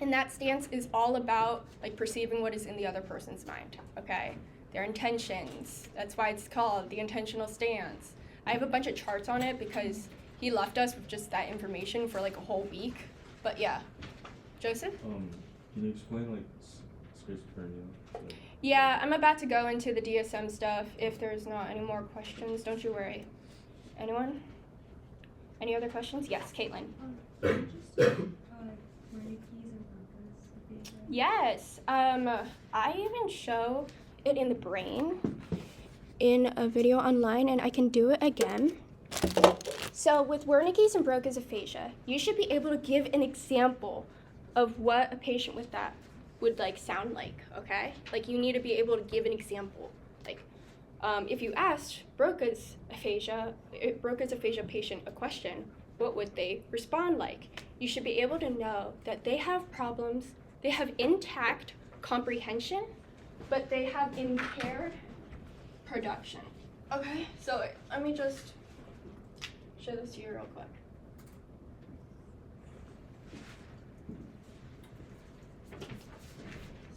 And that stance is all about like perceiving what is in the other person's mind, okay? Their intentions. That's why it's called the intentional stance. I have a bunch of charts on it because he left us with just that information for like a whole week. But yeah. Joseph? Can you explain like schizophrenia? Like, Yeah, I'm about to go into the DSM stuff if there's not any more questions. Don't you worry. Anyone? Any other questions? Yes, Caitlin. Just were any keys and markers? Yes. I even show it in the brain in a video online, and I can do it again. So with Wernicke's and Broca's aphasia, you should be able to give an example of what a patient with that would like sound like, okay? Like you need to be able to give an example. Like if you asked Broca's aphasia patient a question, what would they respond like? You should be able to know that they have problems, they have intact comprehension, but they have impaired production. Okay, so let me just show this to you real quick.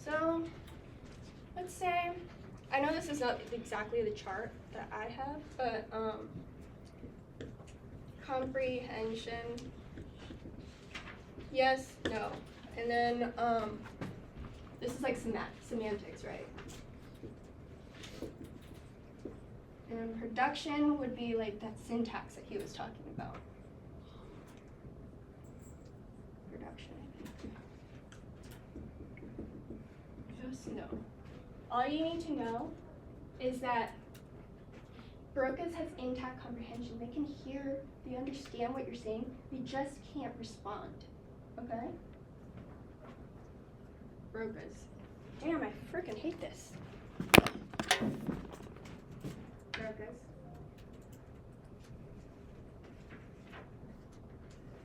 So, let's say, I know this is not exactly the chart that I have, but comprehension, yes, no. And then this is like semantics, right? And production would be like that syntax that he was talking about. Production. Just no. All you need to know is that Broca's has intact comprehension. They can hear, they understand what you're saying, they just can't respond. Okay? Broca's. Damn, I freaking hate this. Broca's.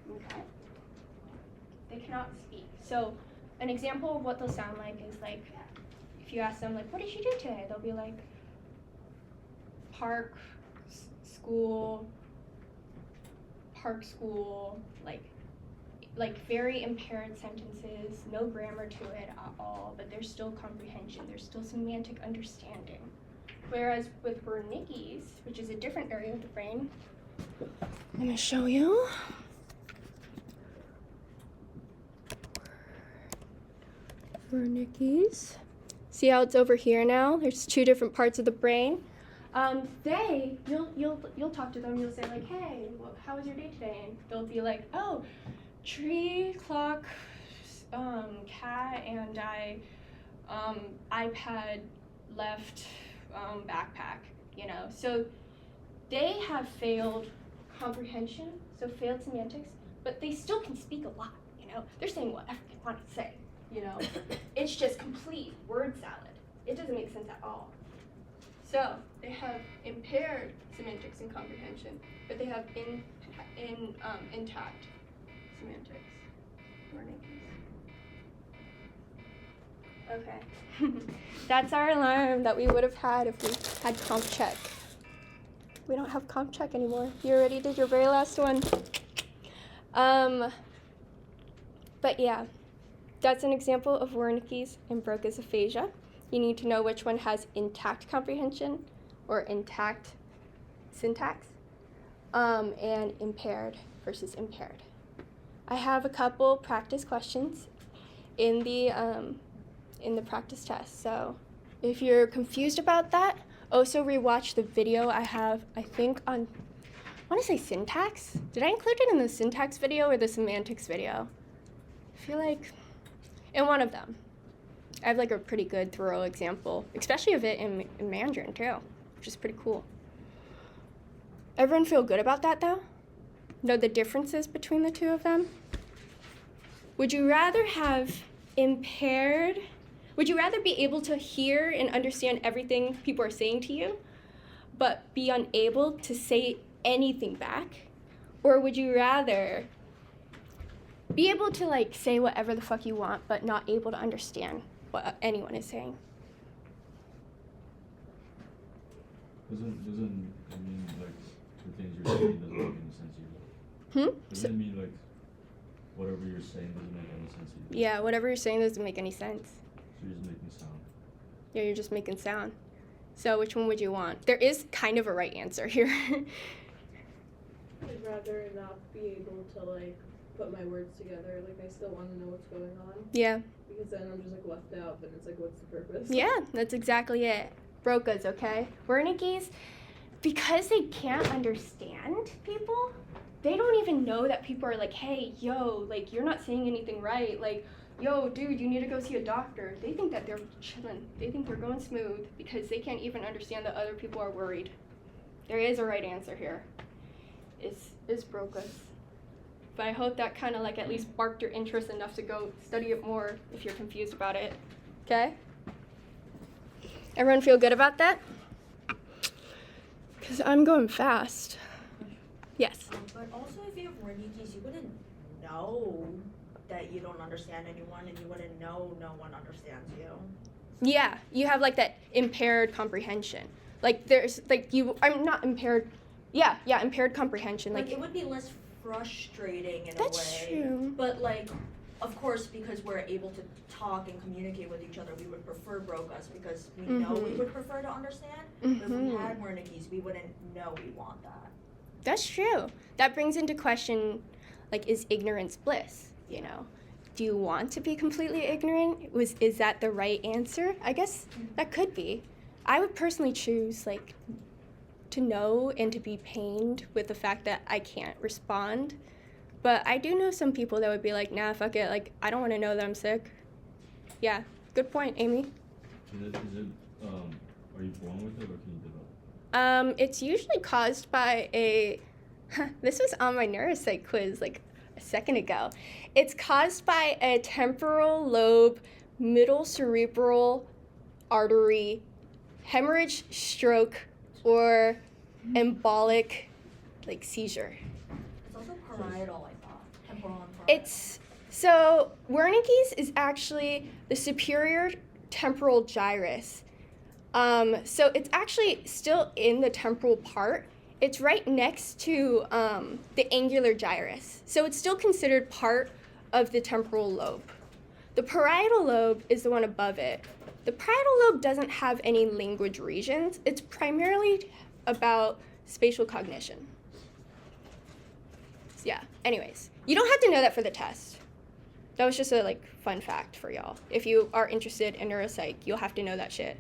Okay. They cannot speak. So an example of what they'll sound like is like, if you ask them like, what did you do today? They'll be like, park, school, like very impaired sentences, no grammar to it at all, but there's still comprehension, there's still semantic understanding. Whereas with Wernicke's, which is a different area of the brain, I'm gonna show you. Wernicke's. See how it's over here now? There's two different parts of the brain. You'll talk to them. You'll say like, "Hey, how was your day today?" And they'll be like, "Oh, tree, clock, cat, and iPad, left, backpack." You know, so they have failed comprehension, so failed semantics, but they still can speak a lot. You know, they're saying whatever they want to say. You know, it's just complete word salad. It doesn't make sense at all. So they have impaired semantics and comprehension, but they have intact semantics. Okay. That's our alarm that we would have had if we had comp check. We don't have comp check anymore. You already did your very last one. But yeah. That's an example of Wernicke's and Broca's aphasia. You need to know which one has intact comprehension or intact syntax, and impaired versus impaired. I have a couple practice questions in the practice test. So if you're confused about that, also rewatch the video I have, I think on, I want to say syntax. Did I include it in the syntax video or the semantics video? I feel like in one of them. I have like a pretty good thorough example, especially of it in Mandarin too, which is pretty cool. Everyone feel good about that though? Know the differences between the two of them? Would you rather be able to hear and understand everything people are saying to you, but be unable to say anything back? Or would you rather be able to like say whatever the fuck you want, but not able to understand what anyone is saying? Doesn't it mean like the things you're saying doesn't make any sense either? Doesn't it mean like whatever you're saying doesn't make any sense either? Yeah, whatever you're saying doesn't make any sense. So you're just making sound. Yeah, you're just making sound. So which one would you want? There is kind of a right answer here. I'd rather not be able to like put my words together. Like I still want to know what's going on. Yeah. Because then I'm just like left out, but it's like, what's the purpose? Yeah, that's exactly it. Broca's, okay? Wernicke's, because they can't understand people, they don't even know that people are like, hey, yo, like, you're not saying anything right. Like, yo, dude, you need to go see a doctor. They think that they're chilling. They think they're going smooth because they can't even understand that other people are worried. There is a right answer here. It's Broca's. But I hope that kind of like at least sparked your interest enough to go study it more if you're confused about it. Okay? Everyone feel good about that? Because I'm going fast. Yes. But also if you have Wernicke's, you wouldn't know that you don't understand anyone, and you wouldn't know no one understands you. Yeah, you have like that impaired comprehension. Like there's like I'm not impaired. Yeah, impaired comprehension. Like it would be less frustrating in That's a way. true. But like, of course, because we're able to talk and communicate with each other, we would prefer Broca's because we know we would prefer to understand. But if we had Wernicke's, we wouldn't know we want that. That's true. That brings into question, like, is ignorance bliss? You know, do you want to be completely ignorant? Is that the right answer? I guess that could be. I would personally choose like to know and to be pained with the fact that I can't respond. But I do know some people that would be like, nah, fuck it. Like, I don't want to know that I'm sick. Yeah, good point, Amy. Are you born with it or can you develop? It's usually caused by a, this was on my neuropsych quiz like a second ago. It's caused by a temporal lobe, middle cerebral artery, hemorrhage, stroke, or embolic, like seizure. It's also parietal, I thought. Temporal and parietal. It's, so Wernicke's is actually the superior temporal gyrus. So it's actually still in the temporal part. It's right next to the angular gyrus. So it's still considered part of the temporal lobe. The parietal lobe is the one above it. The parietal lobe doesn't have any language regions. It's primarily about spatial cognition. So yeah, anyways, you don't have to know that for the test. That was just a like fun fact for y'all. If you are interested in neuropsych, you'll have to know that shit.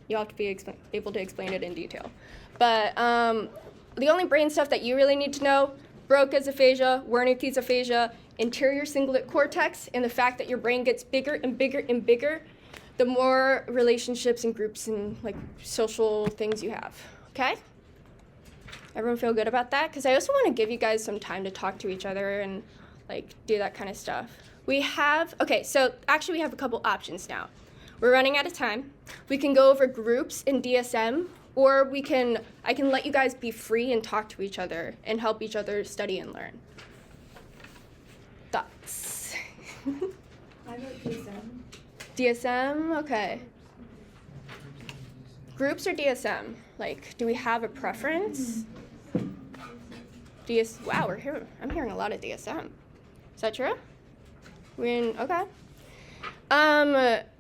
You'll have to be able to explain it in detail. But the only brain stuff that you really need to know, Broca's aphasia, Wernicke's aphasia, anterior cingulate cortex, and the fact that your brain gets bigger and bigger and bigger, the more relationships and groups and like social things you have, okay? Everyone feel good about that? Because I also want to give you guys some time to talk to each other and like do that kind of stuff. We have a couple options now. We're running out of time. We can go over groups in DSM, or I can let you guys be free and talk to each other and help each other study and learn. Thoughts? I wrote DSM. DSM, okay. Groups or DSM? Like, do we have a preference? Wow, I'm hearing a lot of DSM. Is that true? Okay.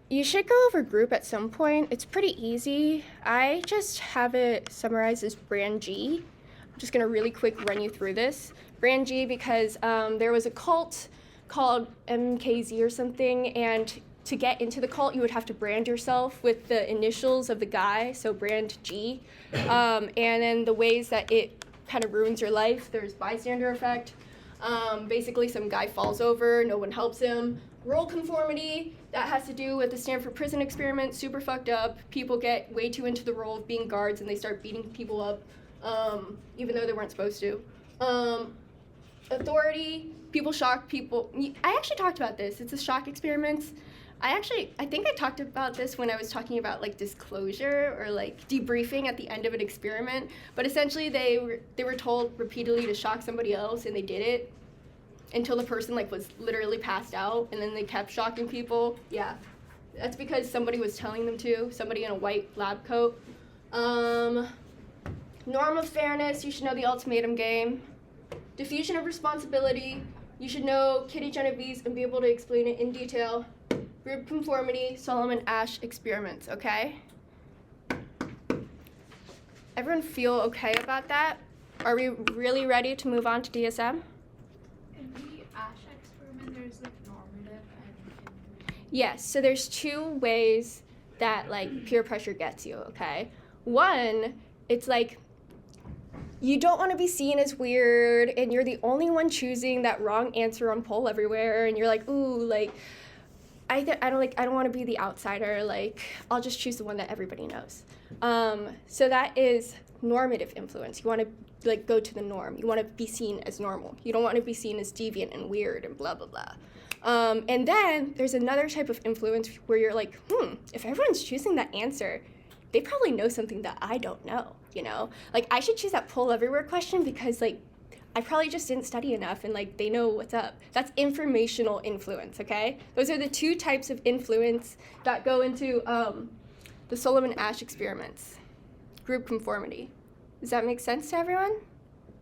You should go over group at some point. It's pretty easy. I just have it summarized as Brand G. I'm just gonna really quick run you through this. Brand G because there was a cult called MKZ or something, and to get into the cult, you would have to brand yourself with the initials of the guy, so Brand G. And then the ways that it kind of ruins your life, there's bystander effect. Basically, some guy falls over, no one helps him. Role conformity, that has to do with the Stanford prison experiment, super fucked up. People get way too into the role of being guards and they start beating people up, even though they weren't supposed to. Authority, people shock people. I actually talked about this. It's a shock experiments. I think I talked about this when I was talking about like disclosure or like debriefing at the end of an experiment. But essentially, they were told repeatedly to shock somebody else, and they did it until the person like was literally passed out, and then they kept shocking people. Yeah, that's because somebody was telling them to. Somebody in a white lab coat. Norm of fairness. You should know the ultimatum game. Diffusion of responsibility. You should know Kitty Genovese and be able to explain it in detail. Group conformity, Solomon-Asch experiments, okay? Everyone feel okay about that? Are we really ready to move on to DSM? In the Ash experiment, there's like normative and Yes, so there's two ways that like peer pressure gets you, okay? One, it's like you don't want to be seen as weird and you're the only one choosing that wrong answer on poll everywhere and you're like, ooh, like I don't want to be the outsider. Like, I'll just choose the one that everybody knows. So that is normative influence. You want to like go to the norm. You want to be seen as normal. You don't want to be seen as deviant and weird and blah blah blah. And then there's another type of influence where you're like, if everyone's choosing that answer, they probably know something that I don't know, you know? Like, I should choose that poll everywhere question because, like, I probably just didn't study enough and, like, they know what's up. That's informational influence, okay? Those are the two types of influence that go into the Solomon-Asch experiments. Group conformity. Does that make sense to everyone?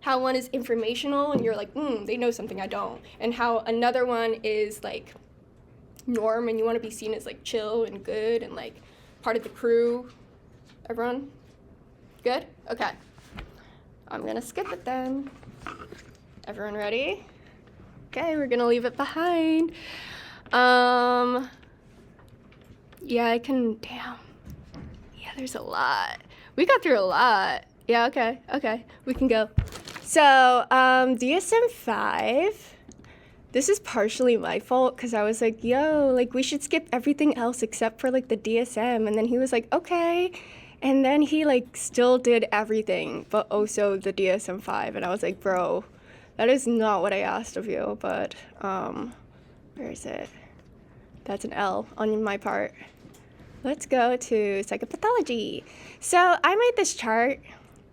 How one is informational and you're like, they know something I don't. And how another one is, like, norm and you want to be seen as, like, chill and good and, like, part of the crew. Everyone? Good? Okay. I'm gonna skip it then. Everyone ready? Okay, we're gonna leave it behind. Yeah, damn. Yeah, there's a lot. We got through a lot. Yeah, okay, we can go. So, DSM-5, this is partially my fault because I was like, yo, like, we should skip everything else except for, like, the DSM. And then he was like, okay. And then he, like, still did everything, but also the DSM-5. And I was like, bro, that is not what I asked of you. But, where is it? That's an L on my part. Let's go to psychopathology. So I made this chart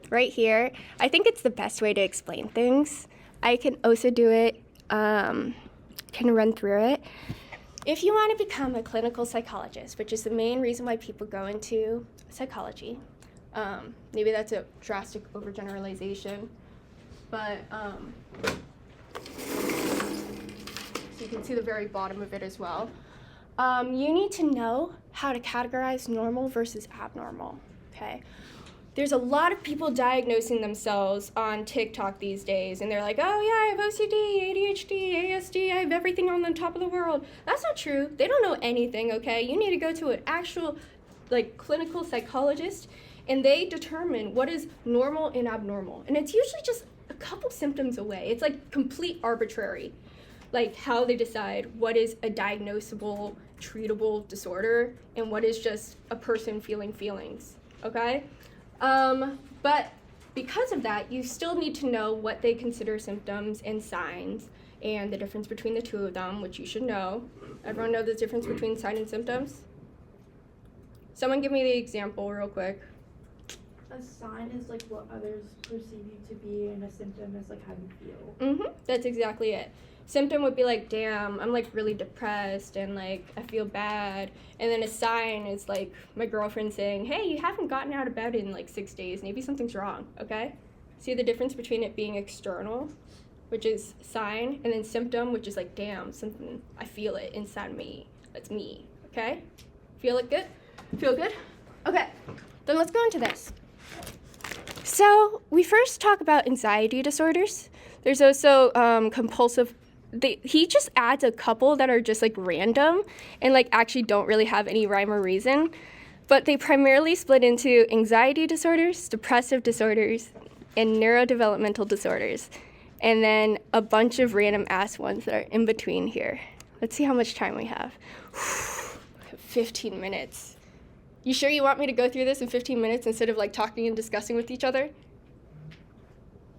right here. I think it's the best way to explain things. I can also do it, can run through it. If you want to become a clinical psychologist, which is the main reason why people go into psychology, maybe that's a drastic overgeneralization, but so you can see the very bottom of it as well. You need to know how to categorize normal versus abnormal, okay? There's a lot of people diagnosing themselves on TikTok these days, and they're like, oh yeah, I have OCD, ADHD, ASD, I have everything on the top of the world. That's not true. They don't know anything, okay? You need to go to an actual, like, clinical psychologist, and they determine what is normal and abnormal. And it's usually just a couple symptoms away. It's, like, complete arbitrary, like, how they decide what is a diagnosable, treatable disorder and what is just a person feeling feelings, okay? But because of that, you still need to know what they consider symptoms and signs and the difference between the two of them, which you should know. Everyone know the difference between sign and symptoms? Someone give me the example real quick. A sign is like what others perceive you to be, and a symptom is like how you feel. That's exactly it. Symptom would be like, damn, I'm, like, really depressed and, like, I feel bad. And then a sign is, like, my girlfriend saying, hey, you haven't gotten out of bed in, like, 6 days. Maybe something's wrong, okay? See the difference between it being external, which is sign, and then symptom, which is, like, damn, something, I feel it inside me. That's me, okay? Feel it good? Feel good? Okay, then let's go into this. So we first talk about anxiety disorders. There's also compulsive. He just adds a couple that are just, like, random and, like, actually don't really have any rhyme or reason. But they primarily split into anxiety disorders, depressive disorders, and neurodevelopmental disorders. And then a bunch of random ass ones that are in between here. Let's see how much time we have. 15 minutes. You sure you want me to go through this in 15 minutes instead of, like, talking and discussing with each other?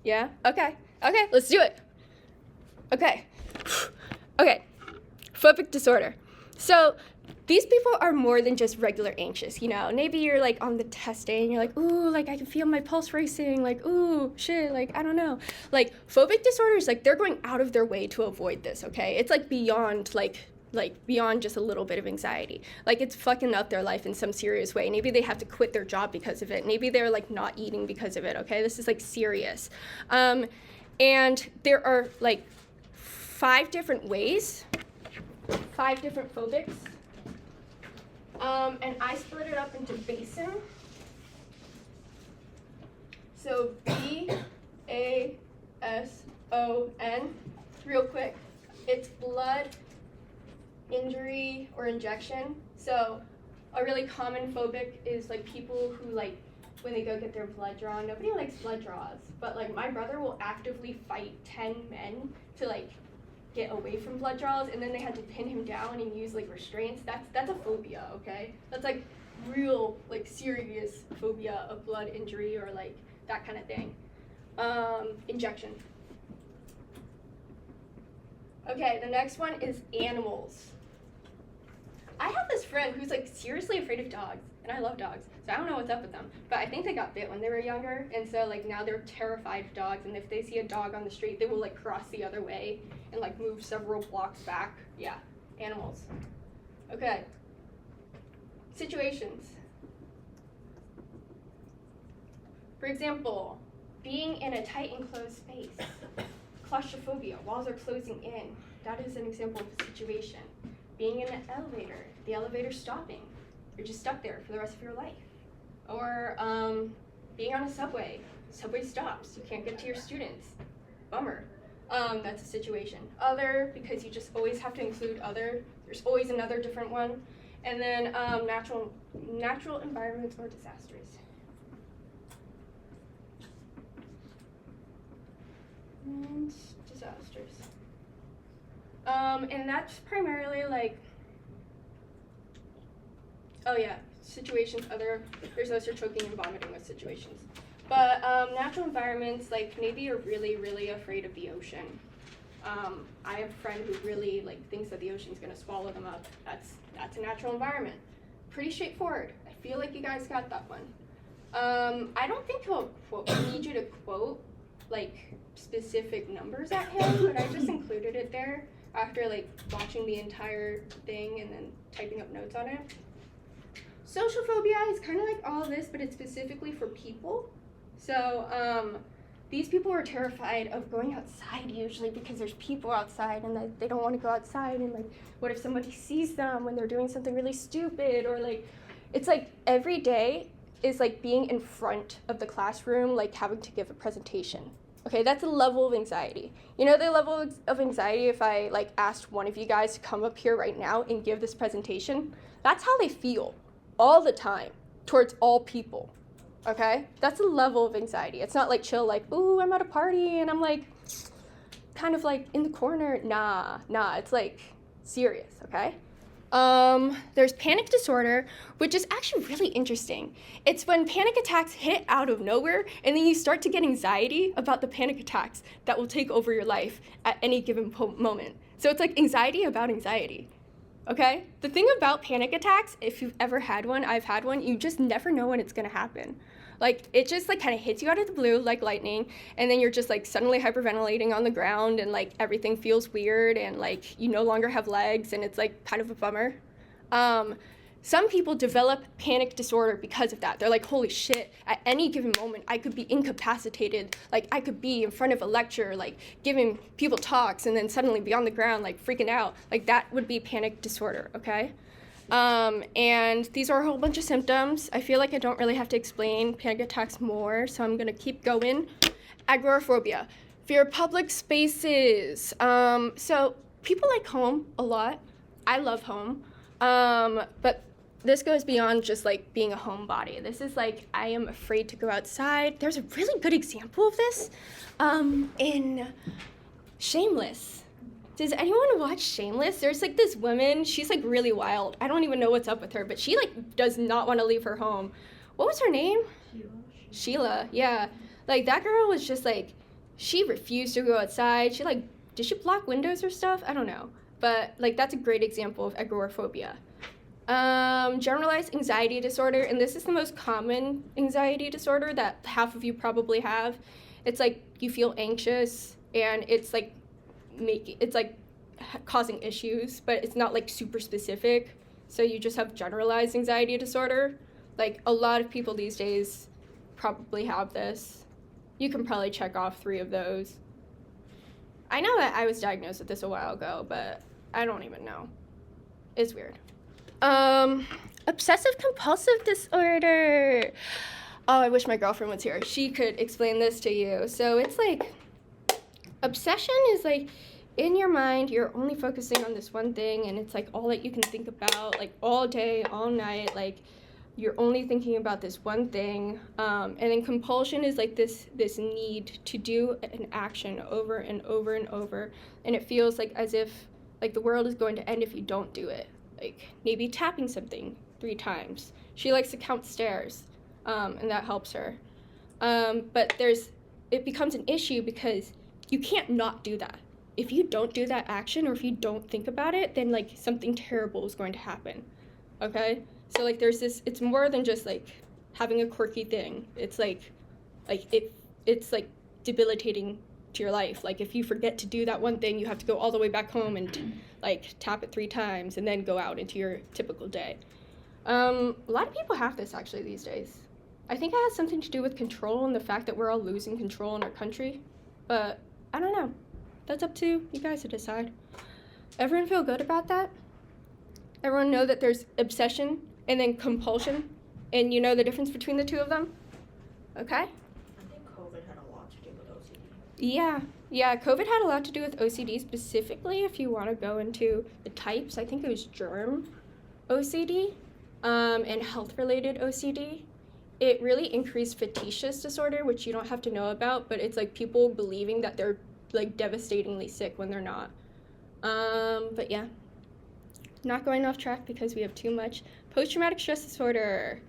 Yeah? Okay, let's do it. Okay, phobic disorder. So these people are more than just regular anxious, you know. Maybe you're, like, on the test day and you're like, ooh, like, I can feel my pulse racing, like, ooh, shit, like, I don't know. Like, phobic disorders, like, they're going out of their way to avoid this, okay? It's, like, beyond, like beyond just a little bit of anxiety. Like, it's fucking up their life in some serious way. Maybe they have to quit their job because of it. Maybe they're, like, not eating because of it, okay? This is, like, serious. And there are, like, 5 different ways, 5 different phobics. And I split it up into basin. So B-A-S-O-N, real quick. It's blood, injury, or injection. So a really common phobic is, like, people who, like, when they go get their blood drawn, nobody likes blood draws, but, like, my brother will actively fight 10 men to, like, get away from blood draws, and then they had to pin him down and use like restraints. That's a phobia, okay? That's like real, like serious phobia of blood injury or like that kind of thing. Injection. Okay, the next one is animals. I have this friend who's like seriously afraid of dogs, and I love dogs, so I don't know what's up with them. But I think they got bit when they were younger, and so like now they're terrified of dogs, and if they see a dog on the street, they will like cross the other way and like move several blocks back. Yeah, animals. Okay. Situations. For example, being in a tight enclosed space. Claustrophobia, walls are closing in. That is an example of a situation. Being in an elevator, the elevator stopping. You're just stuck there for the rest of your life. Or being on a subway stops, you can't get to your students. Bummer. That's a situation. Other, because you just always have to include other. There's always another different one. And then natural environments or disasters. And disasters. And that's primarily like, oh yeah, situations, there's also choking and vomiting with situations. But natural environments, like maybe you're really, really afraid of the ocean. I have a friend who really like thinks that the ocean's gonna swallow them up. That's a natural environment. Pretty straightforward. I feel like you guys got that one. I don't think he'll need you to quote like specific numbers at him, but I just included it there after like watching the entire thing and then typing up notes on it. Social phobia is kind of like all this, but it's specifically for people. So these people are terrified of going outside usually because there's people outside and they don't want to go outside, and like what if somebody sees them when they're doing something really stupid, or like it's like every day is like being in front of the classroom, like having to give a presentation. Okay, that's a level of anxiety. You know the level of anxiety if I like asked one of you guys to come up here right now and give this presentation? That's how they feel all the time towards all people. Okay? That's a level of anxiety. It's not like chill, like, ooh, I'm at a party and I'm like kind of like in the corner. Nah, it's like serious, okay? There's panic disorder, which is actually really interesting. It's when panic attacks hit out of nowhere, and then you start to get anxiety about the panic attacks that will take over your life at any given moment. So it's like anxiety about anxiety, okay? The thing about panic attacks, if you've ever had one, I've had one, you just never know when it's gonna happen. Like, it just like kind of hits you out of the blue like lightning, and then you're just like suddenly hyperventilating on the ground, and like everything feels weird, and like you no longer have legs, and it's like kind of a bummer. Some people develop panic disorder because of that. They're like, holy shit, at any given moment I could be incapacitated. Like I could be in front of a lecture, like giving people talks, and then suddenly be on the ground like freaking out. Like that would be panic disorder, okay? And these are a whole bunch of symptoms. I feel like I don't really have to explain panic attacks more, so I'm gonna keep going. Agoraphobia, fear of public spaces. So people like home a lot. I love home, but this goes beyond just like being a homebody. This is like, I am afraid to go outside. There's a really good example of this in Shameless. Does anyone watch Shameless? There's like this woman, she's like really wild. I don't even know what's up with her, but she like does not want to leave her home. What was her name? Sheila, yeah. Like that girl was just like, she refused to go outside. She like, did she block windows or stuff? I don't know. But like that's a great example of agoraphobia. Generalized anxiety disorder, and this is the most common anxiety disorder that half of you probably have. It's like you feel anxious, and it's like causing issues, but it's not like super specific. So you just have generalized anxiety disorder. Like a lot of people these days probably have this. You can probably check off 3 of those. I know that I was diagnosed with this a while ago, but I don't even know. It's weird. Obsessive compulsive disorder. Oh, I wish my girlfriend was here. She could explain this to you. So it's like, obsession is like, in your mind, you're only focusing on this one thing, and it's like all that you can think about, like all day, all night. Like you're only thinking about this one thing. And then compulsion is like this need to do an action over and over and over, and it feels like as if like the world is going to end if you don't do it. Like maybe tapping something 3 times. She likes to count stairs, and that helps her. But it becomes an issue because you can't not do that. If you don't do that action, or if you don't think about it, then like something terrible is going to happen. Okay? So like there's this, it's more than just like having a quirky thing. It's it's like debilitating to your life. Like if you forget to do that one thing, you have to go all the way back home and like tap it 3 times and then go out into your typical day. A lot of people have this actually these days. I think it has something to do with control and the fact that we're all losing control in our country. But I don't know. That's up to you guys to decide. Everyone feel good about that? Everyone know that there's obsession and then compulsion, and you know the difference between the 2 of them? Okay? I think COVID had a lot to do with OCD. Yeah, COVID had a lot to do with OCD, specifically if you want to go into the types. I think it was germ OCD and health-related OCD. It really increased fictitious disorder, which you don't have to know about, but it's like people believing that they're like devastatingly sick when they're not. But yeah, not going off track because we have too much. Post-traumatic stress disorder,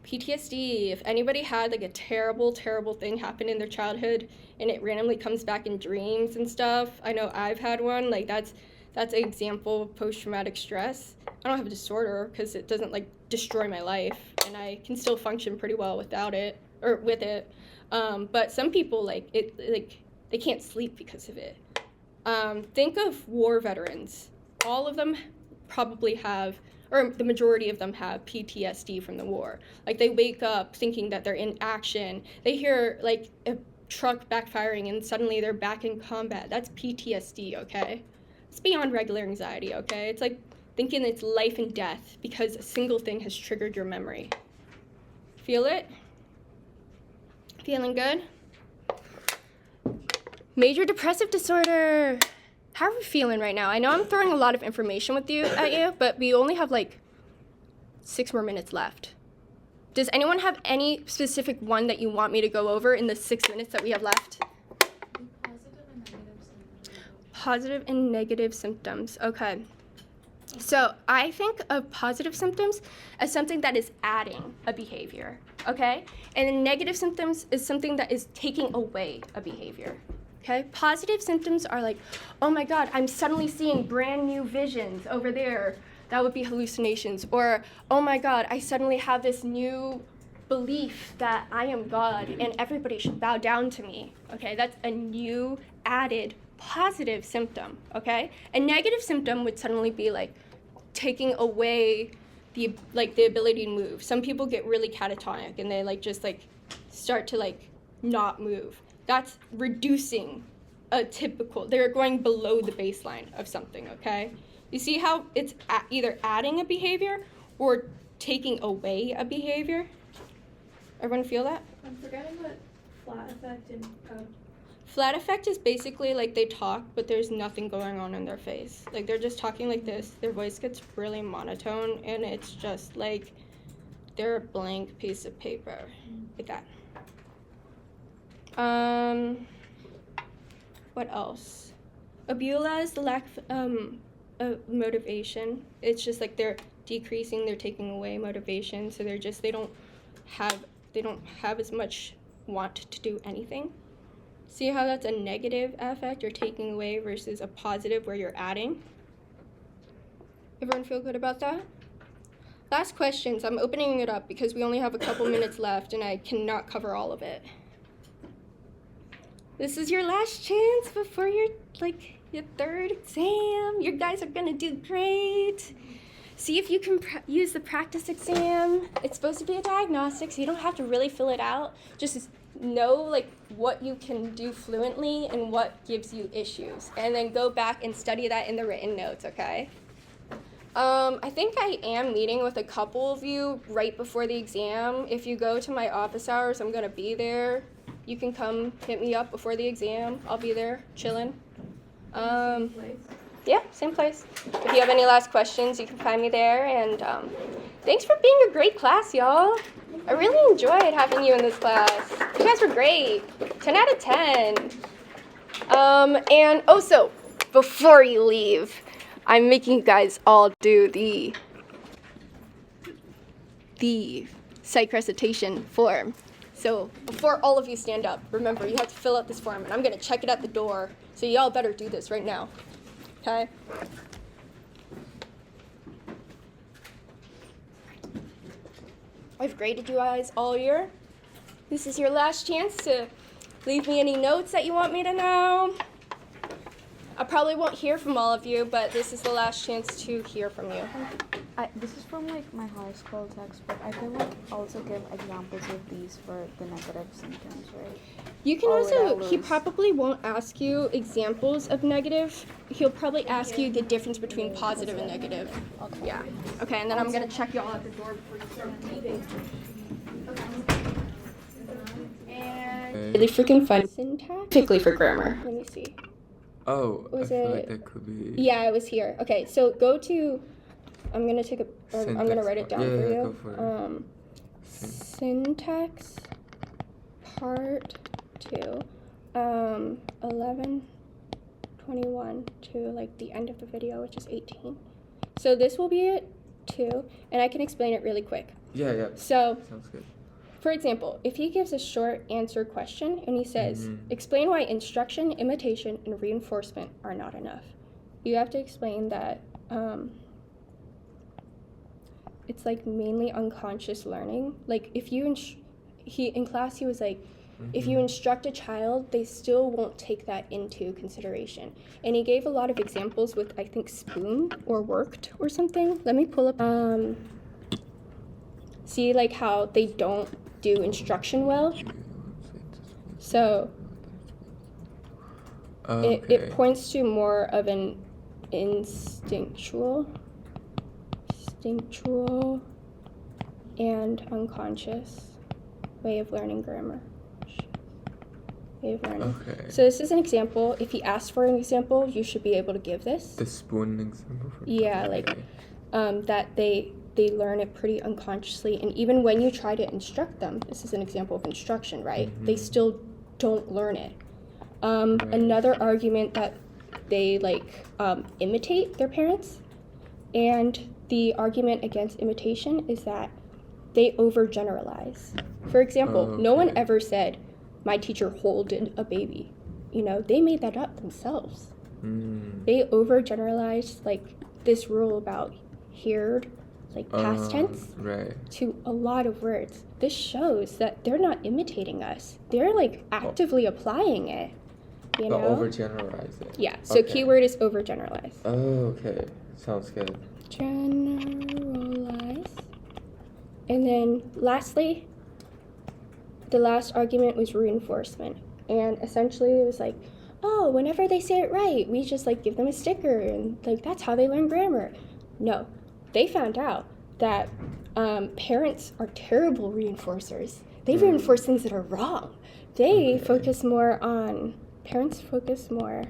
PTSD. If anybody had like a terrible thing happen in their childhood and it randomly comes back in dreams and stuff, I know I've had one. Like that's an example of post-traumatic stress. I don't have a disorder because it doesn't like destroy my life, and I can still function pretty well without it or with it. But some people they can't sleep because of it. Think of war veterans. All of them probably have, or the majority of them have PTSD from the war. Like they wake up thinking that they're in action. They hear like a truck backfiring and suddenly they're back in combat. That's PTSD, okay? It's beyond regular anxiety, okay? It's like thinking it's life and death because a single thing has triggered your memory. Feel it? Feeling good? Major depressive disorder. How are we feeling right now? I know I'm throwing a lot of information at you, but we only have like 6 more minutes left. Does anyone have any specific one that you want me to go over in the 6 minutes that we have left? Positive and negative symptoms. Okay. So I think of positive symptoms as something that is adding a behavior, okay? And then negative symptoms is something that is taking away a behavior. Okay, positive symptoms are like, oh my God, I'm suddenly seeing brand new visions over there. That would be hallucinations. Or, oh my God, I suddenly have this new belief that I am God and everybody should bow down to me. Okay, that's a new added positive symptom. Okay, a negative symptom would suddenly be like taking away the ability to move. Some people get really catatonic and they just start to not move. That's reducing they're going below the baseline of something, okay? You see how it's either adding a behavior or taking away a behavior? Everyone feel that? I'm forgetting what flat effect and Flat effect is basically they talk, but there's nothing going on in their face. They're just talking like this. Their voice gets really monotone, and it's just they're a blank piece of paper, like that. What else? Abula is the lack of motivation. It's just they're decreasing, they're taking away motivation, so they don't have as much want to do anything. See how that's a negative affect, you're taking away, versus a positive where you're adding? Everyone feel good about that? Last questions. I'm opening it up because we only have a couple minutes left and I cannot cover all of it. This is your last chance before your 3rd exam. You guys are gonna do great. See if you can use the practice exam. It's supposed to be a diagnostic, so you don't have to really fill it out. Just know what you can do fluently and what gives you issues, and then go back and study that in the written notes, okay? I think I am meeting with a couple of you right before the exam. If you go to my office hours, I'm gonna be there. You can come hit me up before the exam. I'll be there chilling. Yeah, same place. If you have any last questions, you can find me there. And thanks for being a great class, y'all. I really enjoyed having you in this class. You guys were great. 10 out of 10. And also, before you leave, I'm making you guys all do the psych recitation form. So before all of you stand up, remember you have to fill out this form, and I'm gonna check it at the door. So y'all better do this right now. Okay? I've graded you guys all year. This is your last chance to leave me any notes that you want me to know. I probably won't hear from all of you, but this is the last chance to hear from you. This is from like my high school textbook. I can like also give examples of these for the negative symptoms, right? You can Or also, would I he lose? probably won't ask you examples of negative. He'll probably ask you the difference between positive and negative. Okay. Yeah. Okay, and then I'm gonna check y'all at the door before you start leaving. And really freaking fun. Syntax? Particularly for grammar. Let me see. Oh, Was I feel it- like that could be. Yeah, it was here. Okay, so go to. I'm gonna take a. Or I'm gonna Syntax write it part. down Yeah, for yeah, you. go for it. Syntax part 2, 11, 21 to like the end of the video, which is 18. So this will be it 2, and I can explain it really quick. Yeah. So, Sounds good. for example, if he gives a short answer question and he says, Mhm. explain why instruction, imitation, and reinforcement are not enough. You have to explain that it's like mainly unconscious learning. Like if you, in class he was like, if you Mhm. instruct a child, they still won't take that into consideration. And he gave a lot of examples with, I think, spoon or worked or something. Let me pull up. See like how they don't do instruction well? So Okay. it points to more of an instinctual and unconscious way of learning grammar. Way of learning. Okay. So this is an example. If he asks for an example, you should be able to give this. The spoon example. For Yeah, like that they learn it pretty unconsciously, and even when you try to instruct them, this is an example of instruction, right? They still don't learn it. Right. Another argument that they like imitate their parents, and the argument against imitation is that they overgeneralize. For example, no one Okay. ever said, my teacher holded a baby. You know, they made that up themselves. They overgeneralized like this rule about heard, like past tense, Right. to a lot of words. This shows that they're not imitating us. They're like actively applying it. You But know? overgeneralize it. Yeah. So Okay. keyword is overgeneralize. Oh, okay. Sounds good. Generalize. And then lastly, the last argument was reinforcement. And essentially it was like, oh, whenever they say it right, we just like give them a sticker and like that's how they learn grammar. No, they found out that parents are terrible reinforcers. They reinforce things that are wrong. They Okay. focus more on, parents focus more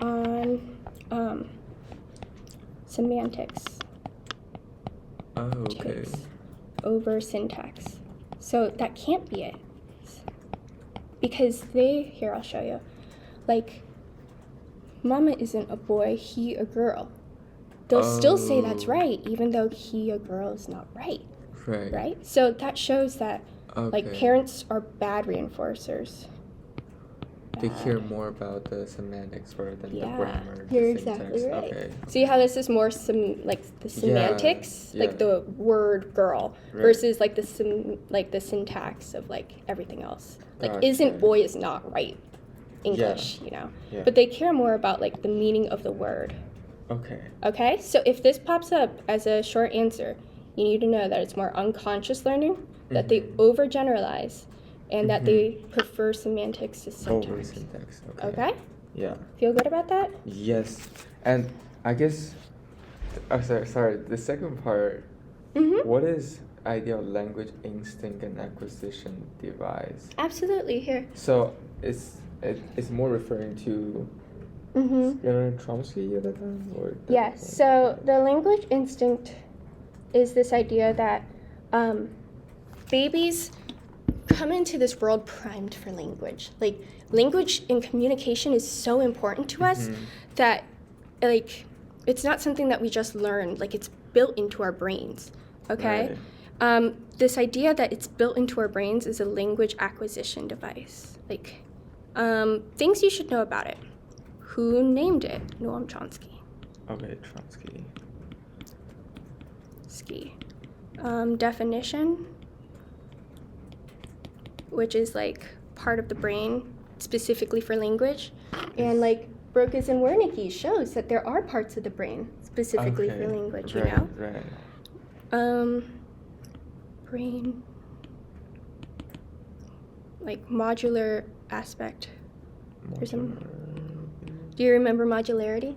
on semantics. Oh, okay. Tics over syntax. So that can't be it. Because here, I'll show you. Like, mama isn't a boy, he a girl. They'll still say that's Oh. right, even though he a girl is not right, Right. right? So that shows that, like, Okay. parents are bad reinforcers. They Bad. care more about the semantics rather than Yeah, the grammar. the you're syntax. exactly right. Okay. See how this is more like the semantics, yeah. like the word girl, Right. versus like the syntax of like everything else. Like Gotcha. isn't boy is not right English, you know. Yeah. But they care more about like the meaning of the word. Okay. Okay? So if this pops up as a short answer, you need to know that it's more unconscious learning, that they Mhm. overgeneralize, and that Mhm. they prefer semantics to Over syntax. syntax. Okay. Okay? Yeah. Feel good about that? Yes. And I guess. Oh, sorry. The second part. Mm-hmm. What is ideal language instinct and acquisition device? Absolutely. Here. So it's it's more referring to Mm-hmm. Leonard Chomsky at that time, or Yes. So the language instinct is this idea that babies come into this world primed for language. Like language and communication is so important to us that like it's not something that we just learn. Like it's built into our brains. Okay. Right. This idea that it's built into our brains is a language acquisition device. Like things you should know about it. Who named it? Noam Chomsky. Okay, Chomsky. Ski. Definition, which is like part of the brain specifically for language, and like Broca's and Wernicke's shows that there are parts of the brain specifically for language. Right, You know. Right. Brain. Like modular aspect. There's some. Do you remember modularity?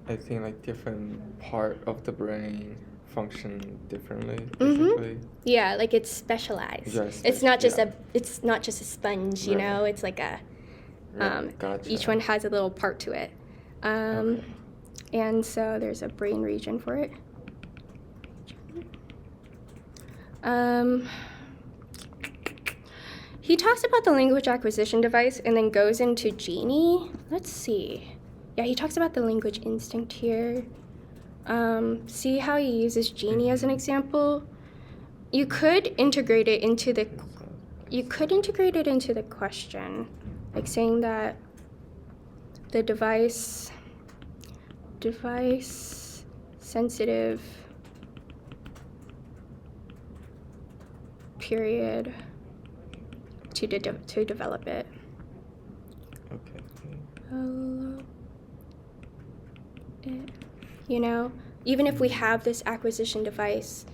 I think like different part of the brain function differently, Mhm. basically. Yeah, like it's specialized. Yes, It's not just yeah. it's not just a sponge, you Right. know. It's like a Right, gotcha. each one has a little part to it. Okay. And so there's a brain region for it. He talks about the language acquisition device and then goes into Genie. Let's see. Yeah, he talks about the language instinct here. See how he uses Genie as an example? You could integrate it into the question, like saying that the device sensitive period to develop it. Okay. You know, even if we have this acquisition device,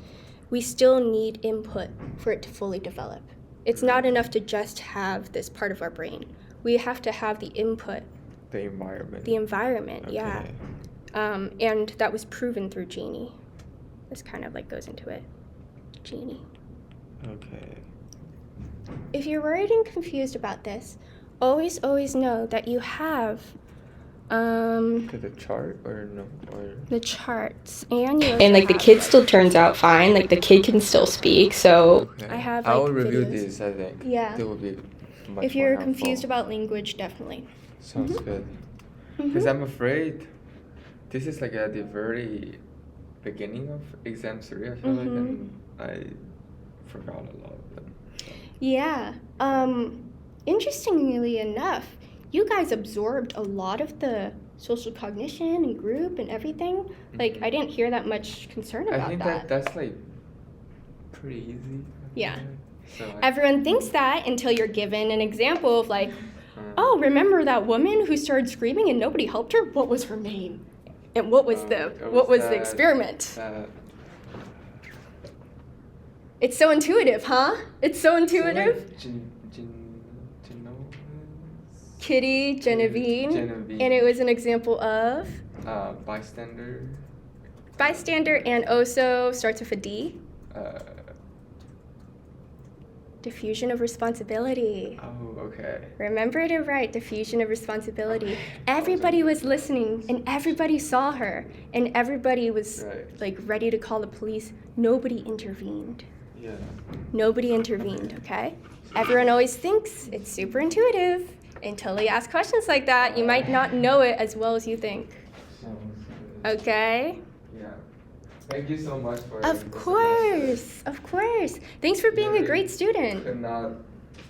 we still need input for it to fully develop. It's not enough to just have this part of our brain. We have to have the input. The environment. The environment, Okay. yeah. And that was proven through Genie. This kind of like goes into it. Genie. Okay. If you're worried and confused about this, always know that you have To the chart or no or the charts and you And like the kid still turns out fine. Like the kid can still speak. So I have, I will like, review videos. these. I think. Yeah. They will be much if you're more confused helpful. about language, definitely. Sounds good. Mhm. Because I'm afraid this is like at the very beginning of exam 3. I feel like, and I forgot a lot of them. Yeah. Interestingly enough, you guys absorbed a lot of the social cognition and group and everything. Like, I didn't hear that much concern about I think that. that's like pretty easy. I Yeah. feel like. So Everyone thinks that until you're given an example of like, oh, remember that woman who started screaming and nobody helped her? What was her name? And what was the experiment? It's so intuitive, huh? It's so intuitive. Kitty Genevieve. And it was an example of bystander. bystander and also starts with a D. Diffusion of responsibility. Oh, okay. Remember to write diffusion of responsibility. Everybody was listening and everybody saw her and everybody was like ready to call the police. Nobody intervened. Yeah. Nobody intervened, okay? Everyone always thinks it's super intuitive until you ask questions like that. You might not know it as well as you think. Sounds good. Okay? Yeah. Thank you so much for Of course. Thanks for being a great student. Could not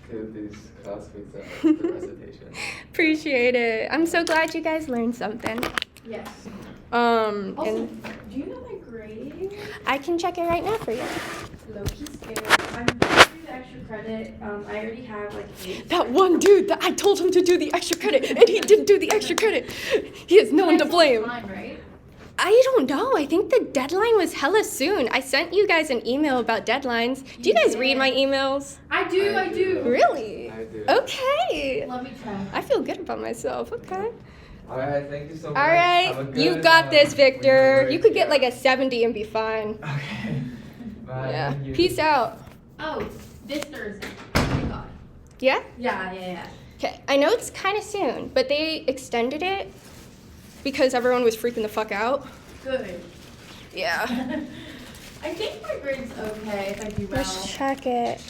do this class without the recitation. Appreciate it. I'm so glad you guys learned something. Yes. Also, Do you know my grade? I can check it right now for you. Low-key scared. I'm going to do the extra credit. I already have like 8. That one dude that I told him to do the extra credit and he didn't do the extra credit. He has no one to blame. Time, right? I don't know. I think the deadline was hella soon. I sent you guys an email about deadlines. Do you guys read my emails? I do. Really? I do. Okay. Let me try. I feel good about myself. Okay. Alright, thank you so much. All right. Have a You good, got this, Victor. great You could get job. like a 70 and be fine. Okay. Bye. Yeah. Thank you. Peace out. Oh, this Thursday. Thank God. Yeah? Yeah. Okay, I know it's kind of soon, but they extended it because everyone was freaking the fuck out. Good. Yeah. I think my grade's okay if I do well. Let's check it.